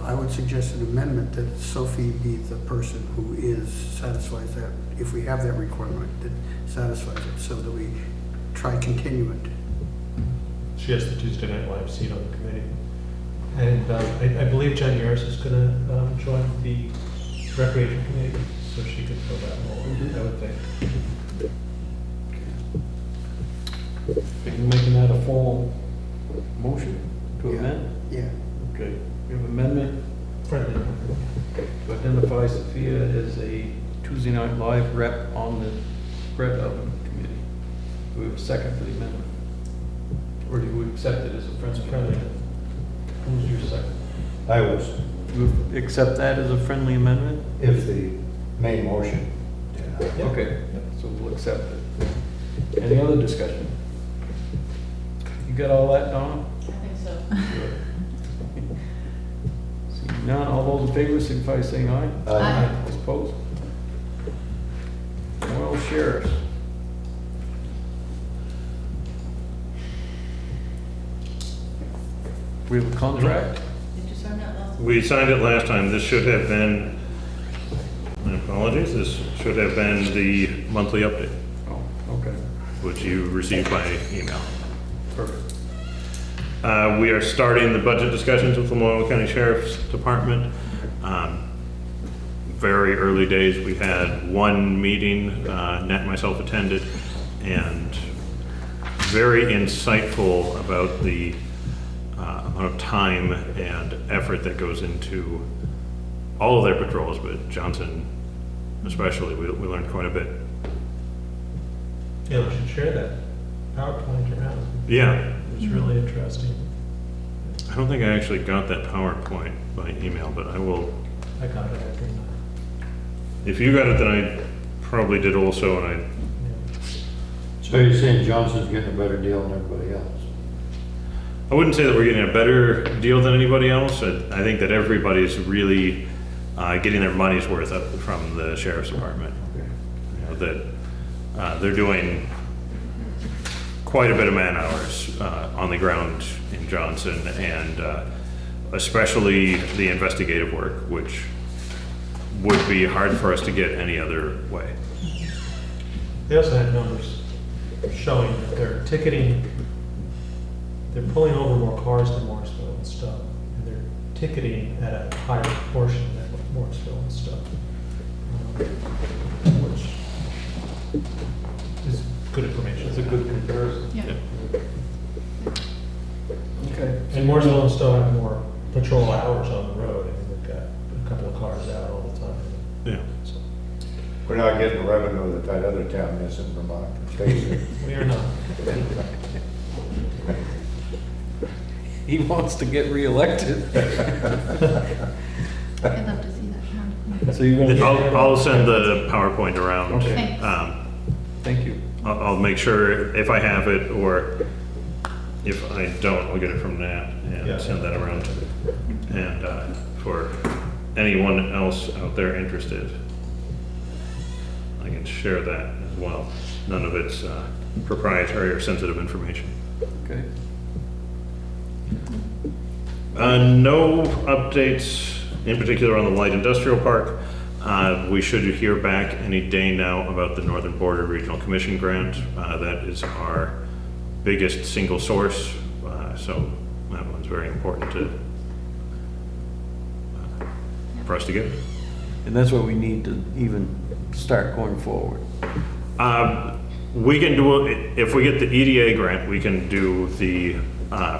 I would suggest an amendment that Sophie be the person who satisfies that, if we have that requirement, that satisfies it, so that we try continue it. She has the Tuesday Night Live seat on the committee. And I believe Jen Yaris is going to join the Recreation Committee, so she could fill that role, I would think. Are you making that a formal motion to Yeah. amend? Yeah. Okay, we have amendment Friendly. to identify Sophia as a Tuesday Night Live rep on the bread oven committee. Do we have a second for the amendment? Or do we accept it as a friendly Friendly. amendment? Who's your second? I was, Do we accept that as a friendly amendment? if the main motion. Yeah. Okay, so we'll accept it. Any other discussion? You got all that, Donna? I think so. Good. Seeing none, all those in favor signify by saying aye. Aye. Those opposed? Well, sheriffs. We have a contract? Did you sign that last? We signed it last time. This should have been, my apologies, this should have been the monthly update, Oh, okay. which you received by email. Perfect. We are starting the budget discussions with the Lamoille County Sheriff's Department. Very early days, we had one meeting, Nat and myself attended, and very insightful about the amount of time and effort that goes into all of their patrols, but Johnson especially, we learned quite a bit. Yeah, we should share that PowerPoint around. Yeah, It was really interesting. I don't think I actually got that PowerPoint by email, but I will. I got it after that. If you got it, then I probably did also, and I, Yeah. So you're saying Johnson's getting a better deal than everybody else? I wouldn't say that we're getting a better deal than anybody else. I think that everybody's really getting their money's worth from the sheriff's department. Okay. You know, that they're doing quite a bit of man hours on the ground in Johnson, and especially the investigative work, which would be hard for us to get any other way. They also had numbers showing that they're ticketing, they're pulling over more cars than Morrisville and stuff, and they're ticketing at a higher proportion than Morrisville and stuff. Which is good information. That's a good comparison. Yeah. Okay. And Morrisville and Stowe have more patrol hours on the road, and they've got a couple of cars out all the time. Yeah. So, We're not getting the revenue that other town is in Vermont. Stays there. we are not. He wants to get reelected. I'd love to see that PowerPoint. So you're gonna. I'll send the PowerPoint around. Okay. Thanks. Thank you. I'll make sure if I have it, or if I don't, I'll get it from Nat Yeah. and send that around. And for anyone else out there interested, I can share that as well. None of it's proprietary or sensitive information. Okay. No updates in particular on the light industrial park. We should hear back any day now about the Northern Border Regional Commission grant. That is our biggest single source, so that one's very important for us to get. And that's what we need to even start going forward. We can do, if we get the EDA grant, we can do the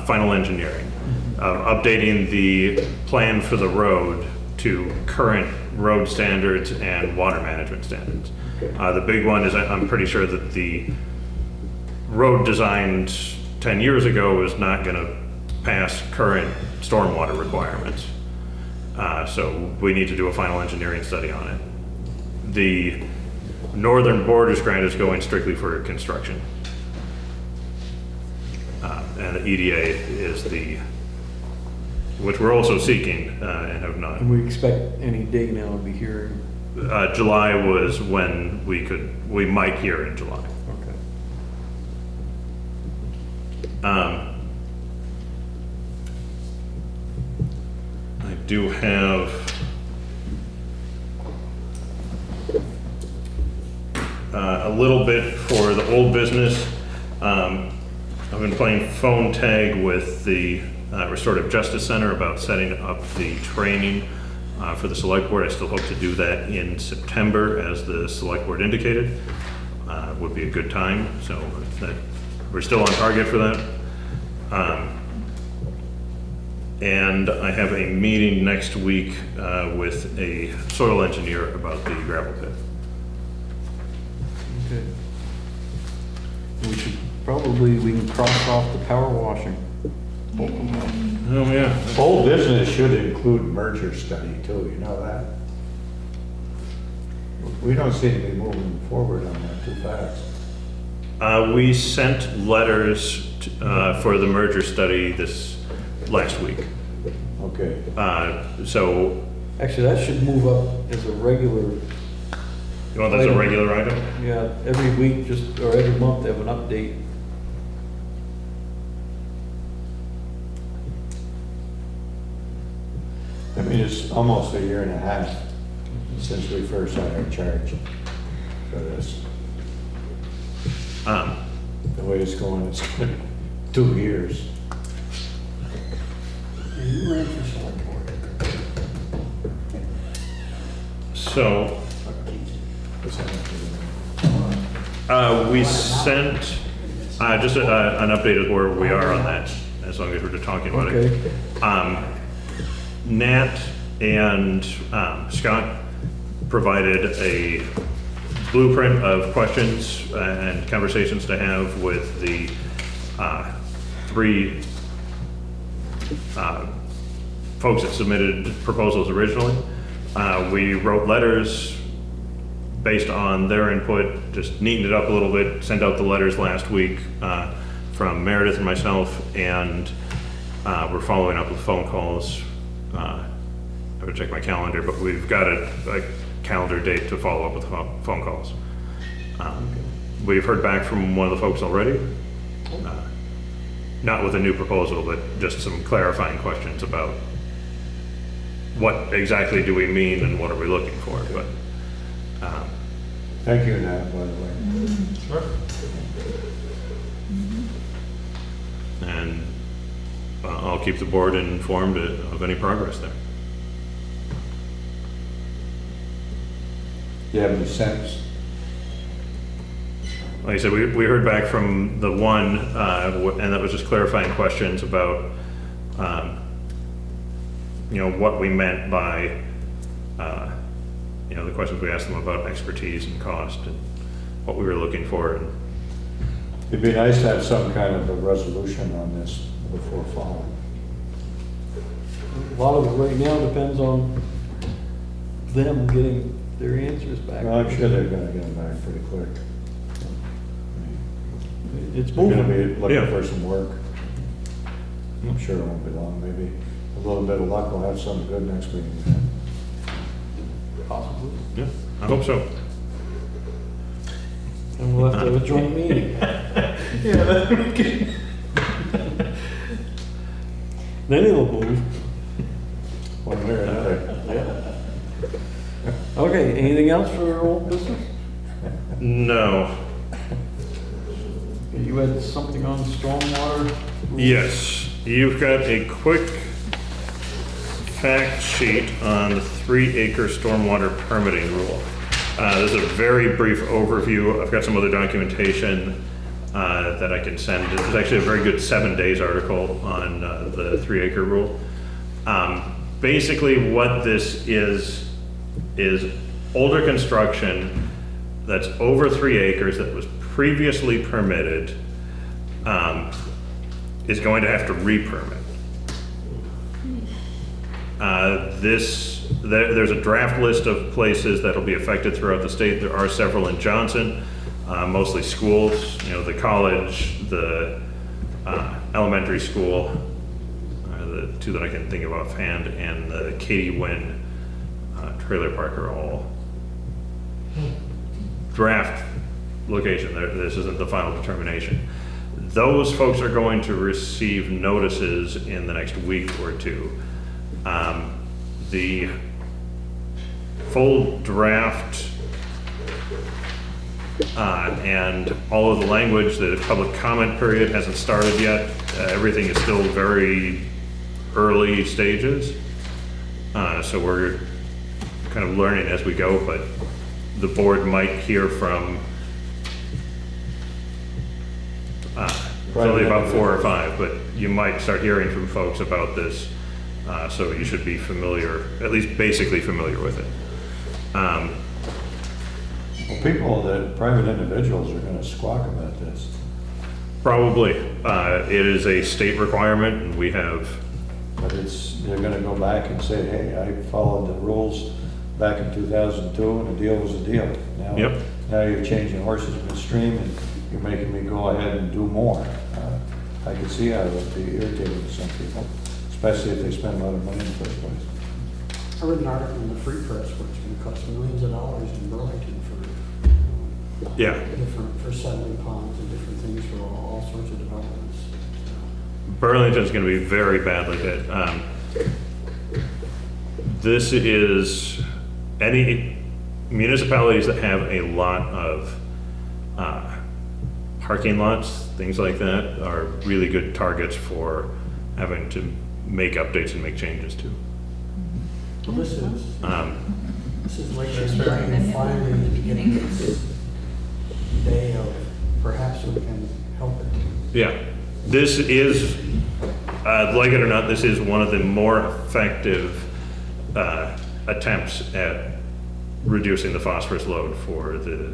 final engineering, updating the plan for the road to current road standards and water management standards. The big one is I'm pretty sure that the road designed 10 years ago is not going to pass current stormwater requirements. So we need to do a final engineering study on it. The Northern Borders grant is going strictly for construction. And the EDA is which we're also seeking and have not. And we expect any day now to be hearing. July was when we might hear in July. Okay. I do have a little bit for the old business. I've been playing phone tag with the Restorative Justice Center about setting up the training for the select board. I still hope to do that in September, as the select board indicated. Would be a good time, so that we're still on target for that. And I have a meeting next week with a soil engineer about the gravel pit. Okay. We can cross off the power washing. Oh, yeah. Whole business should include merger study too, you know that? We don't seem to be moving forward on that too fast. We sent letters for the merger study this last week. Okay. So, Actually, that should move up as a regular, you want that as a regular item? yeah, every week, or every month, have an update. I mean, it's almost a year and a half since we first had our charge for this. The way it's going, it's been 2 years. And you ran for select board. So, we sent just an update of where we are on that, as long as we're just talking about it. Okay. Nat and Scott provided a blueprint of questions and conversations to have with the 3 folks that submitted proposals originally. We wrote letters based on their input, just neatened it up a little bit, sent out the letters last week from Meredith and myself, and we're following up with phone calls. I would check my calendar, but we've got a calendar date to follow up with phone calls. We've heard back from one of the folks already, not with a new proposal, but just some clarifying questions about what exactly do we mean and what are we looking for. But Thank you, Nat, by the way. Sure. and I'll keep the board informed of any progress there. Do you have any sense? Like I said, we heard back from the one, and that was just clarifying questions about, what we meant by, the questions we asked them about expertise and cost and what we were looking for. And It'd be nice to have some kind of a resolution on this before fall. A lot of it right now depends on them getting their answers back. Well, I'm sure they're gonna get them back pretty quick. It's They're gonna moving. be looking Yeah. for some work. I'm sure it won't be long, maybe a little bit of luck, we'll have something good next week. Possibly. yeah, I hope so. And we'll have to have a joint meeting. Then it'll move. One way or another. Okay, anything else for old business? No. You had something on stormwater? Yes, you've got a quick fact sheet on the 3-acre stormwater permitting rule. This is a very brief overview. I've got some other documentation that I can send. There's actually a very good 7 days article on the 3-acre rule. Basically what this is older construction that's over 3 acres that was previously permitted is going to have to re-permit. There's a draft list of places that'll be affected throughout the state. There are several in Johnson, mostly schools, the college, the elementary school, the two that I can think of offhand, and the Katie Wynn trailer park are all draft location. This isn't the final determination. Those folks are going to receive notices in the next week or two. The full draft and all of the language, the public comment period hasn't started yet. Everything is still very early stages. So we're kind of learning as we go, but the board might hear from probably about 4 or 5, but you might start hearing from folks about this. So you should be familiar, at least basically familiar with it. Well, people, that private individuals are gonna squawk about this. Probably. It is a state requirement, and we have, But they're gonna go back and say, hey, I followed the rules back in 2002 and the deal was a deal. Now, Yep. Now you're changing horses midstream and you're making me go ahead and do more. I could see how it would be irritating to some people, especially if they spend a lot of money in the first place. I read an article in the Free Press where it's gonna cost millions of dollars in Burlington for yeah. for settling ponds and different things for all sorts of developments. Burlington's going to be very badly hit. This is any municipalities that have a lot of parking lots, things like that, are really good targets for having to make updates and make changes to. Well, this is like That's you're fair. trying to finally get this day of perhaps we can help it. Yeah, this is, like it or not, this is one of the more effective attempts at reducing the phosphorus load for the,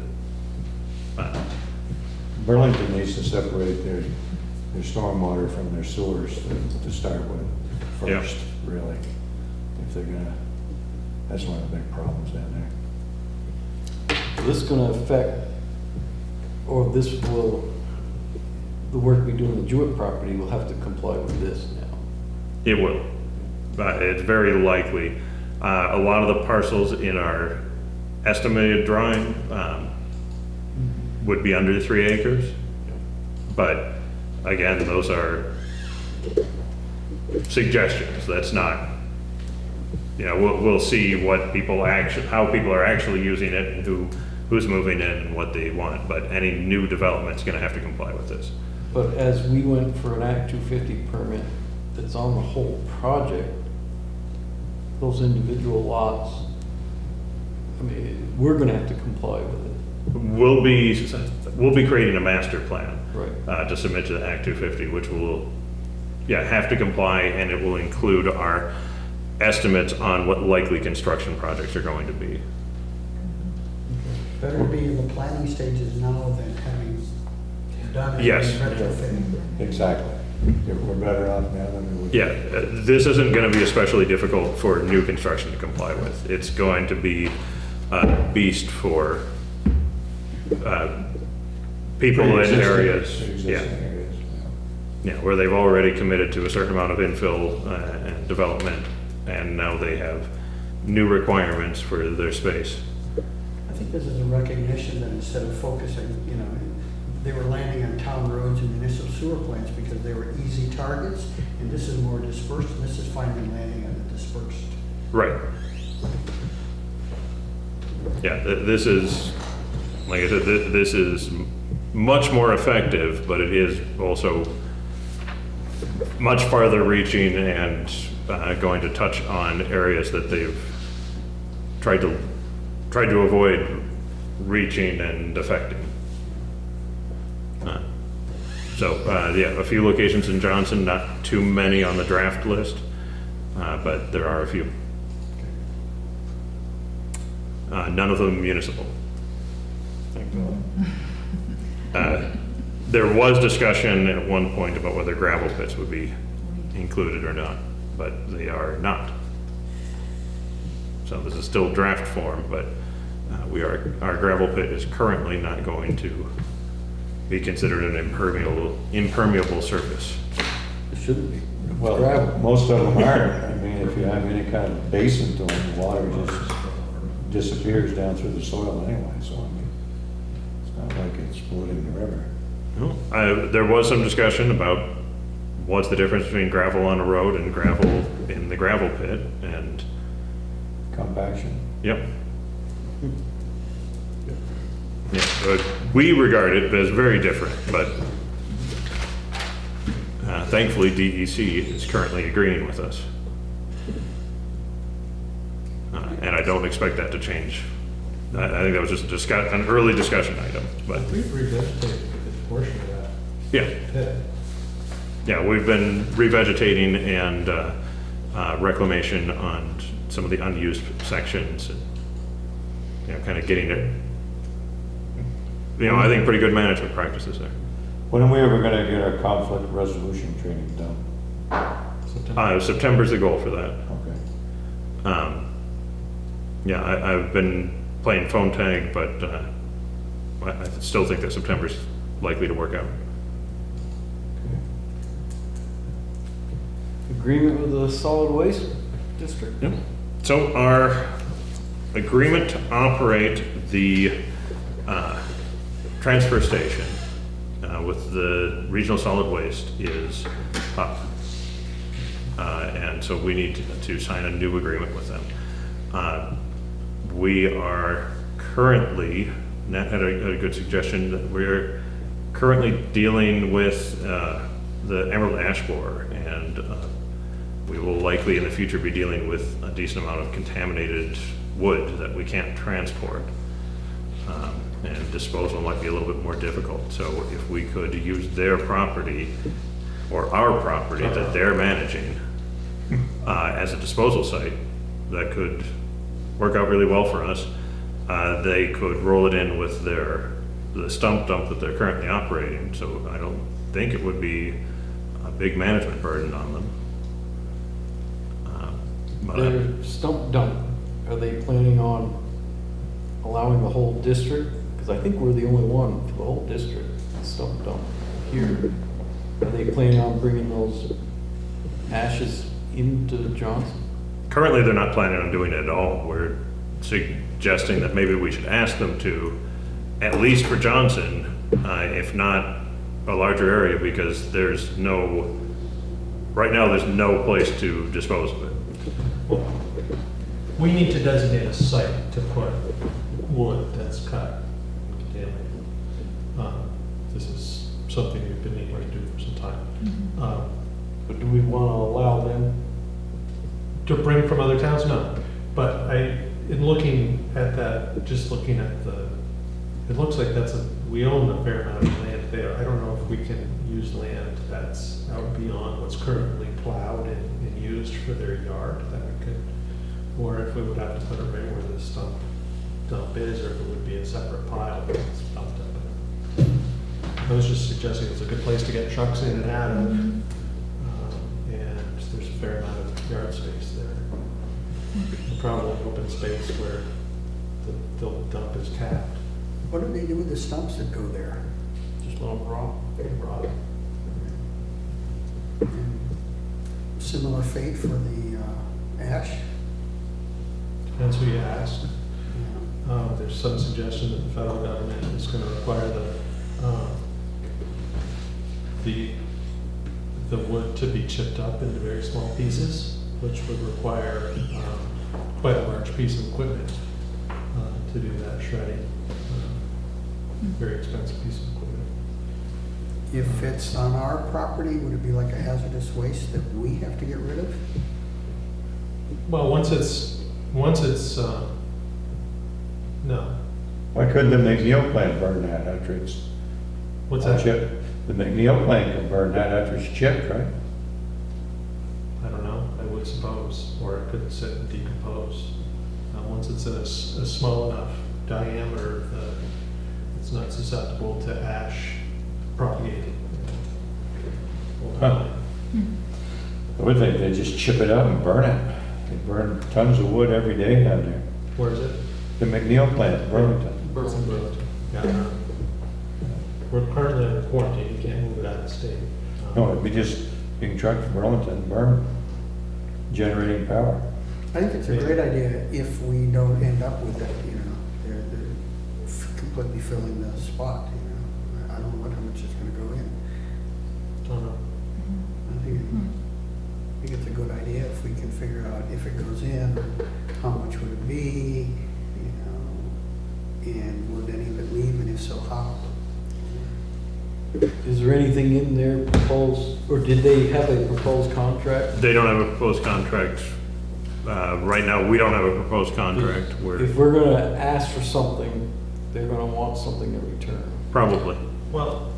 Burlington needs to separate their stormwater from their sewers to start with Yeah. first, really. If they're gonna, that's one of the big problems down there. This gonna affect, or this will, the work we do on the Jewett property will have to comply with this now. it will. It's very likely. A lot of the parcels in our estimated drawing would be under 3 acres. But again, those are suggestions. That's not, we'll see what people how people are actually using it and who's moving in and what they want. But any new development's gonna have to comply with this. But as we went for an Act 250 permit that's on the whole project, those individual lots, I mean, we're gonna have to comply with it. We'll be creating a master plan. Right. To submit to the Act 250, which will, have to comply, and it will include our estimates on what likely construction projects are going to be. Better be in the planning stages now than having done it Yes. and retrofitting. Exactly. We're better off now than we would. Yeah, this isn't gonna be especially difficult for new construction to comply with. It's going to be a beast for, people in Pre-existing- areas. pre-existing Yeah. areas, yeah. Yeah, where they've already committed to a certain amount of infill and development, and now they have new requirements for their space. I think this is a recognition that instead of focusing, they were landing on town roads and municipal sewer plants because they were easy targets, and this is more dispersed, and this is finally landing on the dispersed. Right. Yeah, this is, like I said, this is much more effective, but it is also much farther reaching and going to touch on areas that they've tried to avoid reaching and affecting. Yeah, a few locations in Johnson, not too many on the draft list, but there are a few. None of them municipal. Thank God. There was discussion at one point about whether gravel pits would be included or not, but they are not. So this is still draft form, but our gravel pit is currently not going to be considered an impermeable surface. It shouldn't be. Well, Gravel. most of them aren't. I mean, if you have any kind of basin to them, the water just disappears down through the soil anyway, so I mean, it's not like it's polluting the river. There was some discussion about what's the difference between gravel on a road and gravel in the gravel pit, and Compaction. yep. Yeah, but we regard it as very different, but thankfully DEC is currently agreeing with us. And I don't expect that to change. I think that was just an early discussion item, but We've revegetated a portion of that yeah. pit. Yeah, we've been revegetating and reclamation on some of the unused sections, and, you know, kind of getting it, you know, I think pretty good management practices there. When are we ever gonna get our conflict resolution training done? September's the goal for that. Okay. Yeah, I've been playing phone tag, but I still think that September's likely to work out. Agreement with the solid waste district? Yep. So our agreement to operate the transfer station with the regional solid waste is up. And so we need to sign a new agreement with them. We are currently, Nat had a good suggestion, that we're currently dealing with the emerald ash borer, and we will likely in the future be dealing with a decent amount of contaminated wood that we can't transport. And disposal might be a little bit more difficult. So if we could use their property or our property that they're managing as a disposal site, that could work out really well for us. They could roll it in with the stump dump that they're currently operating, so I don't think it would be a big management burden on them. Their stump dump, are they planning on allowing the whole district? Because I think we're the only one for the whole district, stump dump here. Are they planning on bringing those ashes into Johnson? Currently, they're not planning on doing it at all. We're suggesting that maybe we should ask them to, at least for Johnson, if not a larger area, because right now, there's no place to dispose of it. We need to designate a site to put wood that's cut, contaminated. This is something we've been needing to do for some time. But do we want to allow them? To bring from other towns, no. But in looking at that, just looking at it looks like we own a fair amount of land there. I don't know if we can use land that's out beyond what's currently plowed and used for their yard, that we could, or if we would have to put it right where the stump dump is, or if it would be a separate pile that's dumped up. I was just suggesting it's a good place to get trucks in and out of, and there's a fair amount of yard space there. Probably open space where the dump is capped. What do they do with the stumps that go there? Just let them rot? Rot. Similar fate for the ash? Depends who you ask. There's some suggestion that the federal government is going to require the wood to be chipped up into very small pieces, which would require quite a large piece of equipment to do that shredding. Very expensive piece of equipment. If it's on our property, would it be like a hazardous waste that we have to get rid of? Well, once it's, no. Why couldn't the McNeil plant burn that after it's What's that? chipped? The McNeil plant can burn that after it's chipped, right? I don't know, I would suppose, or it could sit and decompose. Once it's a small enough diameter, it's not susceptible to ash propagating. Huh. I would think they just chip it up and burn it. They burn tons of wood every day down there. Where is it? The McNeil plant, Burlington. Burlington. Yeah. We're currently under quarantine, you can't move it out of the state. No, it'd be just being trucked to Burlington, burn, generating power. I think it's a great idea if we don't end up with it, you know, they're completely filling the spot, you know. I don't know how much is gonna go in. Don't know. I think it's a good idea if we can figure out if it goes in, how much would it be, you know, and would any of it leave, and if so, how? Is there anything in there proposed, or did they have a proposed contract? They don't have a proposed contract. Right now, we don't have a proposed contract. If we're gonna ask for something, they're gonna want something in return. Probably. Well,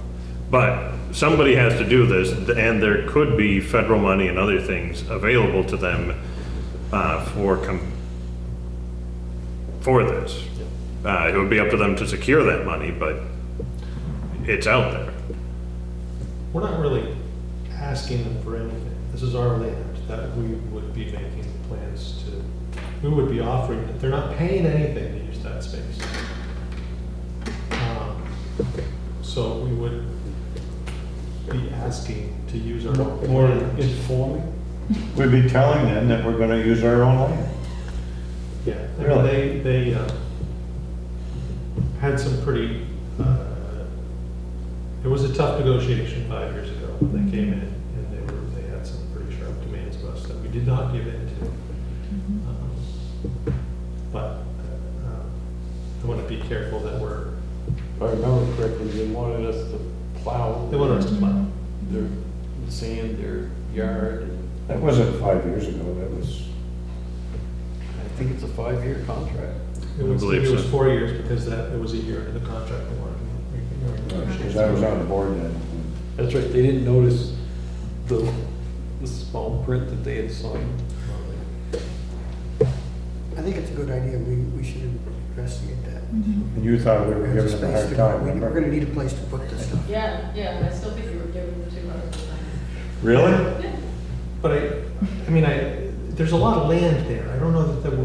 But somebody has to do this, and there could be federal money and other things available to them for this. It would be up to them to secure that money, but it's out there. we're not really asking them for anything. This is our land that we would be making plans to, we would be offering, they're not paying anything to use that space. So we would be asking to use our own More land. informing? We'd be telling them that we're gonna use our own land. Yeah, I mean, Really? they had some pretty, it was a tough negotiation 5 years ago when they came in, and they had some pretty sharp demands of us that we did not give in to. But I want to be careful that If I remember correctly, they wanted us to plow. they want us to plow. Their sand, their yard, and That wasn't 5 years ago, that was, I think it's a 5-year contract. It was believe so. 4 years because it was a year into the contract they wanted. because I was on the board then. That's right, they didn't notice the small print that they had signed. I think it's a good idea, we should investigate that. And you thought we were As a giving them a space hard to time, go. We're remember? gonna need a place to put this stuff. Yeah, I still think you were giving them too much time. Really? But I mean, there's a lot of land there. I don't know that we're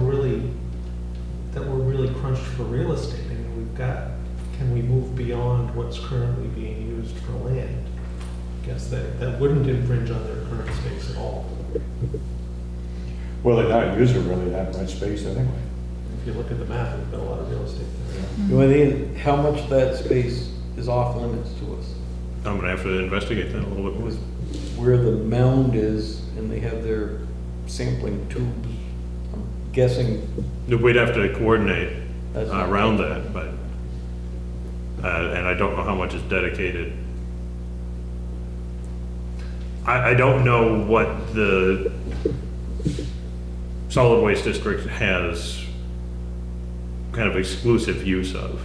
really crunched for real estate. I mean, can we move beyond what's currently being used for land? I guess that wouldn't infringe on their current space at all. Well, they're not using really that much space anyway. If you look at the map, we've got a lot of real estate there. The only thing, how much that space is off limits to us? I'm gonna have to investigate that a little bit more. Was where the mound is, and they have their sampling tubes. I'm guessing We'd have to coordinate that's not- around that, but, and I don't know how much is dedicated. I don't know what the solid waste district has kind of exclusive use of.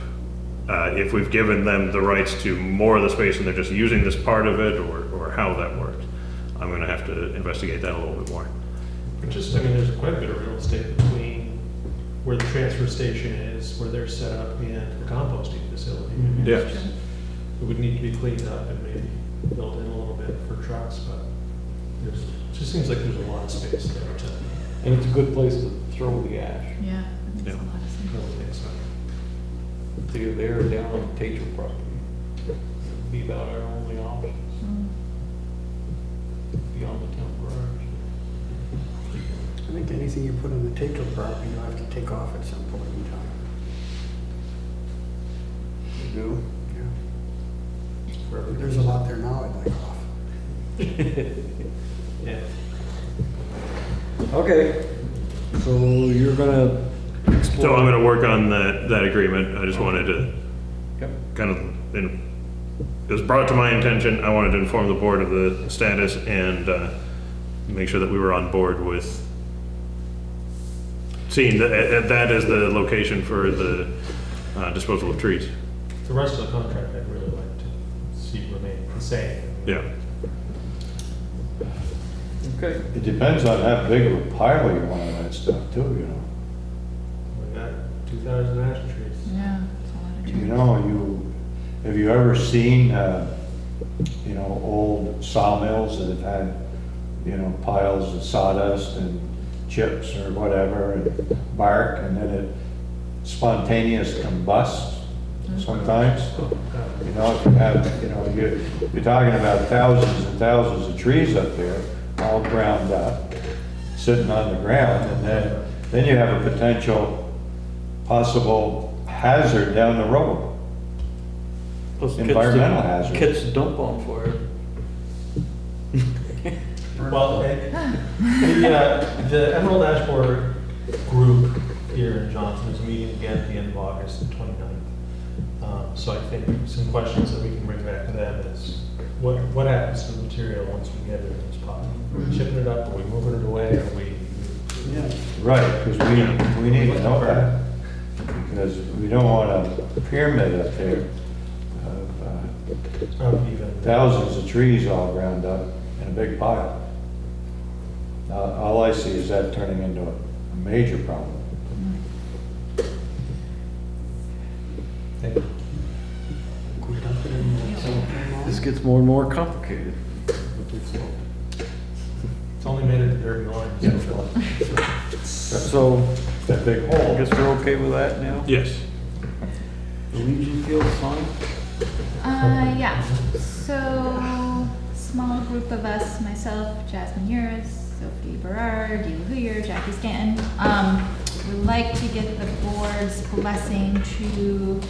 If we've given them the rights to more of the space and they're just using this part of it, or how that works. I'm gonna have to investigate that a little bit more. But just, I mean, there's quite a bit of real estate between where the transfer station is, where they're set up, and the composting facility. Yeah. It would need to be cleaned up and maybe built in a little bit for trucks, but it just seems like there's a lot of space there to And it's a good place to throw the ash. Yeah, that makes a Yeah. lot of sense. really think so. It's either there or down on the Tatro property. It'd be about our only options, beyond the town garage. I think anything you put on the Tatro property, you'll have to take off at some point in time. You do? Yeah. Wherever There's a lot there now I'd like off. Yeah. Okay, so you're gonna explore. So I'm gonna work on that agreement. I just wanted to Yep. kind of, it was brought to my attention. I wanted to inform the board of the status and make sure that we were on board with seeing that as the location for the disposal of trees. The rest of the contract, I'd really like to see remain the same. Yeah. Okay. It depends on how big of a pile you want of that stuff too, you know. We got 2,000 ash trees. Yeah, it's a lot of You trees. know, have you ever seen, old sawmills that have had, piles of sawdust and chips or whatever and bark, and then it spontaneous combusts sometimes? You know, if you have, you're talking about thousands and thousands of trees up there, all ground up, sitting on the ground, and then you have a potential possible hazard down the road. Plus kids Environmental to- hazard. Kids to dump on for it. Well, the Emerald Ash Borer group here in Johnson is meeting again at the end of August, the 29th. So I think some questions that we can bring back to them is, what happens to the material once we get it in this pot? Are we chipping it up, are we moving it away, are we? Yeah. Right, because we need to know that, because we don't want a pyramid up there of Even thousands of trees all ground up in a big pile. All I see is that turning into a major problem. Thank you. Could we dump it in the cemetery This lawn? gets more and more complicated. It's only made it a dirty line. So, That big I hole. guess we're okay with that now? Yes. The Legion Field sign? Yeah, so, small group of us, myself, Jasmine Uris, Sophie Berard, Dean Hooyer, Jackie Stanton, would like to get the board's blessing to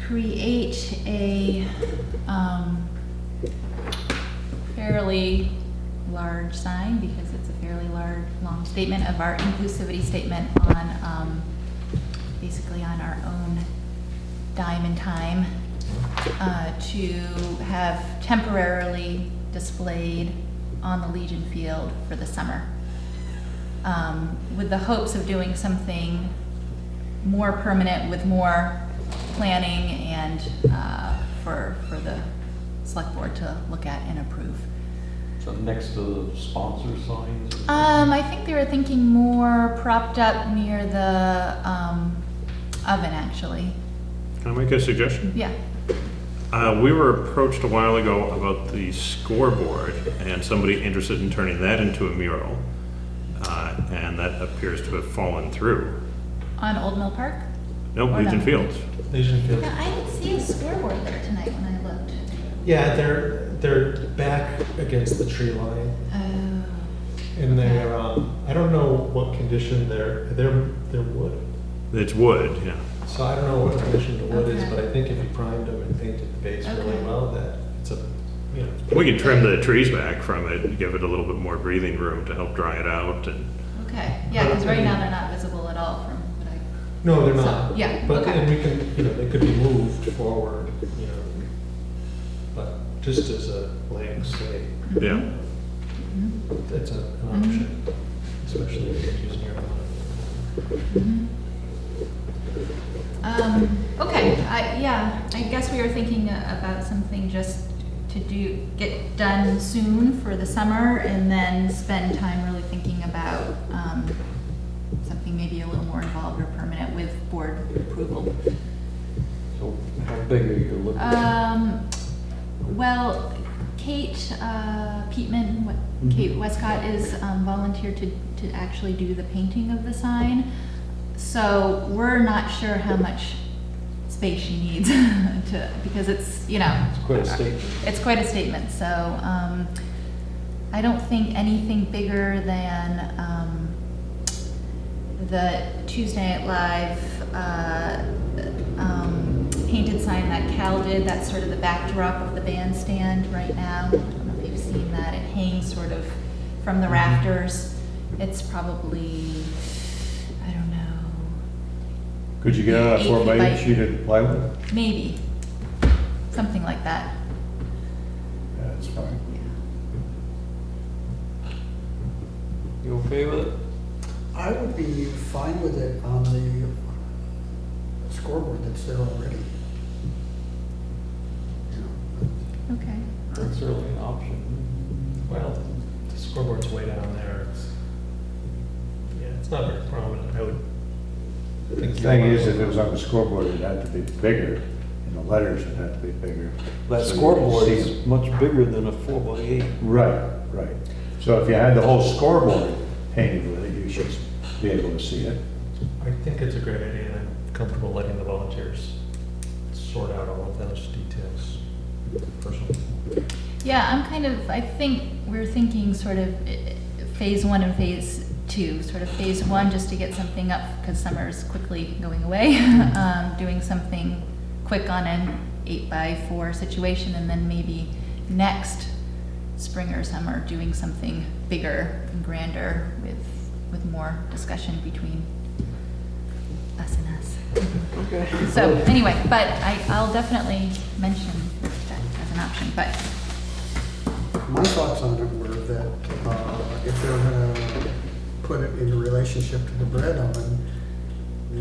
create a, fairly large sign, because it's a fairly long statement of our inclusivity statement on, basically on our own dime and time, to have temporarily displayed on the Legion Field for the summer, with the hopes of doing something more permanent with more planning and for the select board to look at and approve. So next to the sponsor signs? I think they were thinking more propped up near the oven, actually. Can I make a suggestion? Yeah. We were approached a while ago about the scoreboard and somebody interested in turning that into a mural. And that appears to have fallen through. On Old Mill Park? Nope, Or Legion no? Fields. Legion Field. Yeah, I didn't see a scoreboard there tonight when I looked. Yeah, they're back against the tree line, Oh. and they're, I don't know what condition they're wood. It's wood, yeah. So I don't know what condition the wood is, Okay. but I think if you primed them and painted the base really Okay. well, that it's a, it's We can trim the trees back from it, and give it a little bit more breathing room to help dry it out and. Okay, yeah, because right now they're not visible at all from what I, No, they're So, not. yeah, But, okay. and we can, they could be moved forward, but just as a blank slate, Yeah. it's an option, especially if you're using your own. okay, I guess we were thinking about something just to get done soon for the summer, and then spend time really thinking about, something maybe a little more involved or permanent with board approval. So how big are you looking at? Well, Kate Peatman, Kate Westcott is volunteered to actually do the painting of the sign. So we're not sure how much space she needs because it's, It's quite a statement. it's quite a statement. So I don't think anything bigger than the Tuesday Night Live painted sign that Cal did. That's sort of the backdrop of the bandstand right now. I don't know if you've seen that. It hangs sort of from the rafters. It's probably, I don't know, Could you get on a 8 4 feet by by- 8 sheet of plywood? Maybe, something like that. Yeah, that's fine. You okay with it? I would be fine with it on the scoreboard that's there already. You know, Okay. That's certainly an option. Well, the scoreboard's way down there. Yeah, it's not very prominent. I would think. The thing is, if it was on the scoreboard, it'd have to be bigger, and the letters would have to be bigger. That so you scoreboard could see is them. much bigger than a 4x8. Right, right. So if you had the whole scoreboard painted with it, you should be able to see it. I think it's a great idea, and I'm comfortable letting the volunteers sort out all of those details personally. Yeah, I think we're thinking sort of phase 1 and phase 2. Sort of phase 1, just to get something up, because summer's quickly going away. Doing something quick on an 8x4 situation, and then maybe next spring or summer, doing something bigger and grander with more discussion between us and us. Okay. So anyway, but I'll definitely mention that as an option, but My thoughts on it were that if they're gonna put it in relationship to the bread oven,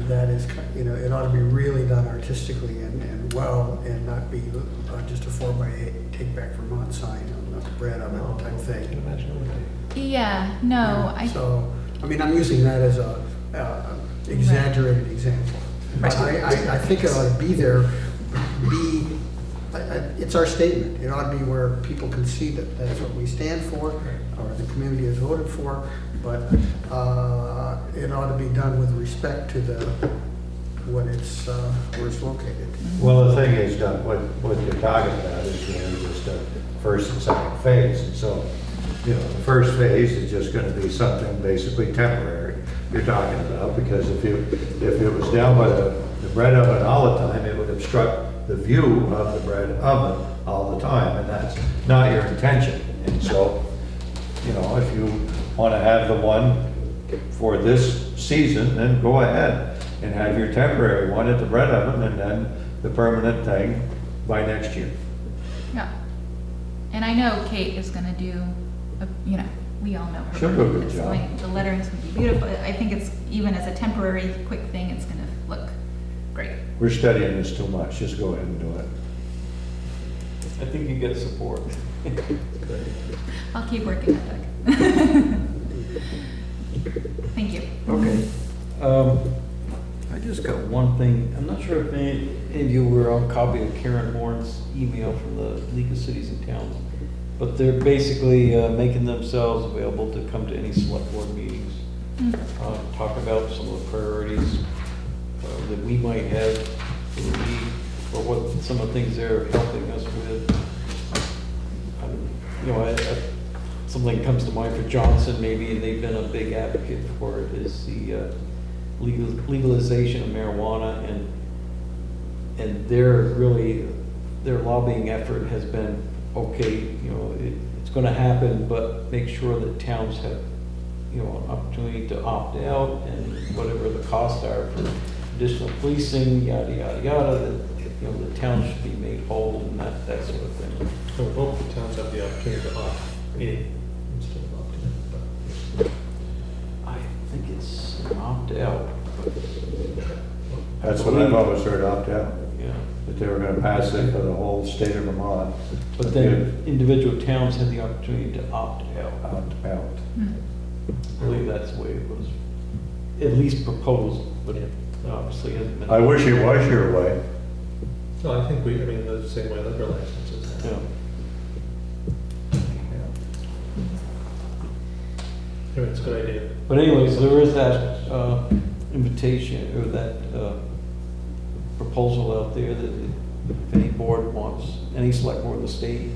that is, it ought to be really done artistically and well, and not be just a 4x8 take back Vermont sign on the bread oven type I can thing. imagine it would be. yeah, no, So, I'm using that as a exaggerated example. But I think it ought to be there, it's our statement. It ought to be where people can see that that's what we stand for, or the community has voted for, but it ought to be done with respect to where it's located. Well, the thing is, Doug, what you're talking about is just a first and second phase. And so, the first phase is just gonna be something basically temporary you're talking about, because if it was down by the bread oven all the time, it would obstruct the view of the bread oven all the time, and that's not your intention. And so, if you wanna have the one for this season, then go ahead and have your temporary one at the bread oven, and then the permanent thing by next year. yeah. And I know Kate is gonna do, we all know her. She'll do a good It's job. The lettering's gonna be beautiful. I think it's, even as a temporary, quick thing, it's gonna look great. We're studying this too much, just go ahead and do it. I think you get support. I'll keep working on it. Thank you. Okay. I just got one thing. I'm not sure if any of you were on copy of Karen Horn's email from the League of Cities and Towns, but they're basically making themselves available to come to any select board meetings, talk about some of the priorities that we might have for the league, or what some of the things they're helping us with. Something comes to mind for Johnson, maybe, and they've been a big advocate for it, is the legalization of marijuana, and their lobbying effort has been, okay, it's gonna happen, but make sure that towns have, an opportunity to opt out, and whatever the costs are for additional policing, yada, yada, yada, that, the town should be made whole, and that sort of thing. I would hope the towns have the opportunity to opt in instead of opting in, but. I think it's an opt-out, That's what I've always heard, opt out, yeah. that they were gonna pass it for the whole state of Vermont. But then individual towns had the opportunity to opt out. Opt out. I believe that's the way it was at least proposed, but it obviously hasn't been. I wish it was your way. No, I think the same way liquor licenses. Yeah. Anyway, it's a good idea. But anyways, there is that invitation, or that proposal out there that if any board wants, any select board in the state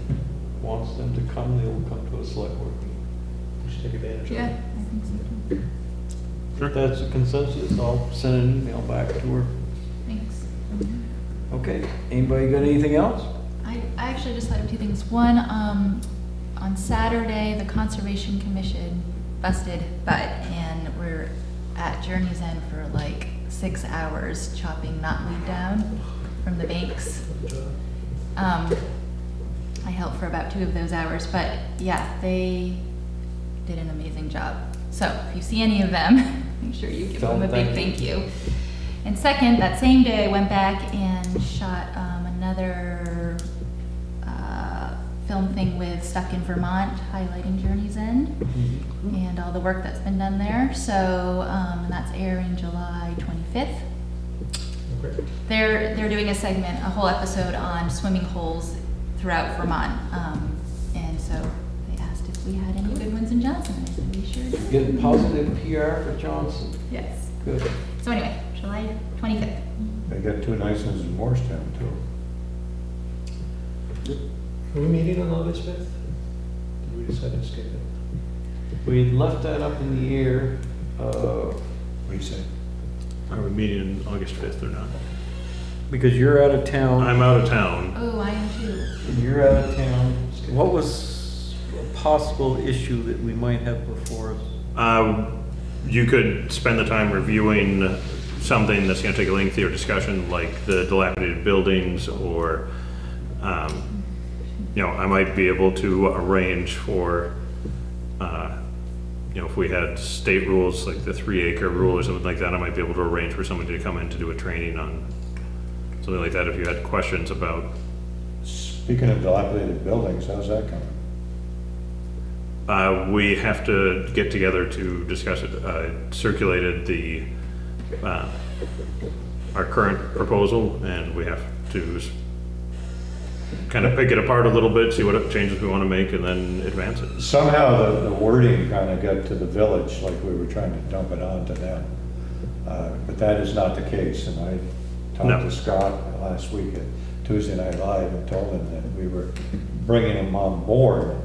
wants them to come, they will come to a select board meeting. We should take advantage of it. Yeah, I think so too. If that's a consensus, I'll send an email back to her. Thanks. Okay, anybody got anything else? I actually just thought of two things. One, on Saturday, the Conservation Commission busted butt, and we're at Journey's End for like 6 hours chopping knotweed down from the banks. I helped for about 2 of those hours, but yeah, they did an amazing job. So if you see any of them, make sure you give them a big thank you. And second, that same day, I went back and shot another film thing with Stuck in Vermont, highlighting Journey's End and all the work that's been done there. So, and that's airing July 25th. Okay. They're doing a segment, a whole episode on swimming holes throughout Vermont. And so they asked if we had any good ones in Johnson, and I said we sure do. Getting positive PR for Johnson. Yes. Good. So anyway, July 25th. They got 2 nice ones in Morristown too. Are we meeting on August 5th? Did we decide to skip it? We left that up in the air. What do you say? Are we meeting on August 5th or not? Because you're out of town. I'm out of town. Oh, I am too. And you're out of town. What was a possible issue that we might have before us? You could spend the time reviewing something that's gonna take a lengthier discussion, like the dilapidated buildings, or, you know, I might be able to arrange for, you know, if we had state rules, like the 3-acre rule or something like that, I might be able to arrange for somebody to come in to do a training on something like that, if you had questions about. Speaking of dilapidated buildings, how's that coming? We have to get together to discuss it. I circulated our current proposal, and we have to kind of pick it apart a little bit, see what changes we want to make, and then advance it. Somehow the wording kind of got to the village, like we were trying to dump it on to them. But that is not the case, and I talked No. to Scott last week at Tuesday Night Live and told him that we were bringing him on board,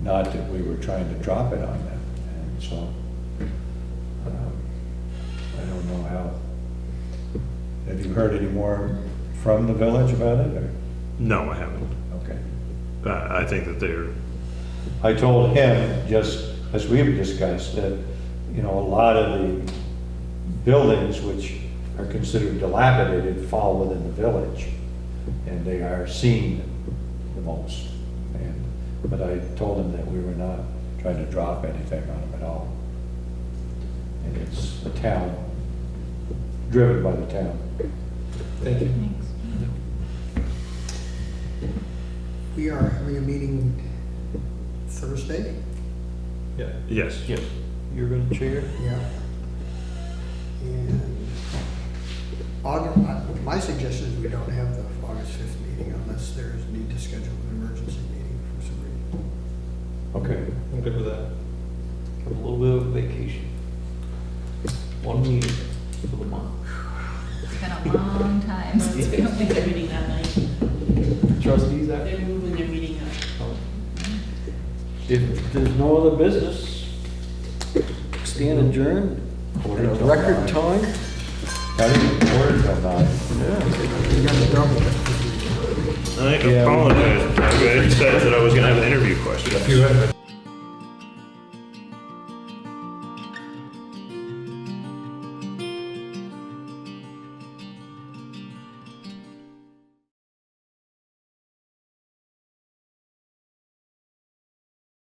not that we were trying to drop it on them. And so, I don't know how. Have you heard any more from the village about it, or? No, I haven't. Okay. I think that they're, I told him, just as we've discussed, that, you know, a lot of the buildings which are considered dilapidated fall within the village, and they are seen the most. But I told him that we were not trying to drop anything on them at all. And it's the town, driven by the town. Thank you. Thanks. We are having a meeting Thursday. Yeah. yes. Yes. You're gonna chair? Yeah. And August, my suggestion is we don't have the August 5th meeting unless there's need to schedule an emergency meeting for some reason. Okay. I'm good with that. Have a little bit of a vacation. One meeting for the month. It's been a long time since we I think they're meeting that night. Trustees, that? They're moving their meeting up. If there's no other business, stand adjourned at a record time. I didn't order till 9. You got the double. I apologize. I said that I was gonna have an interview question. If you have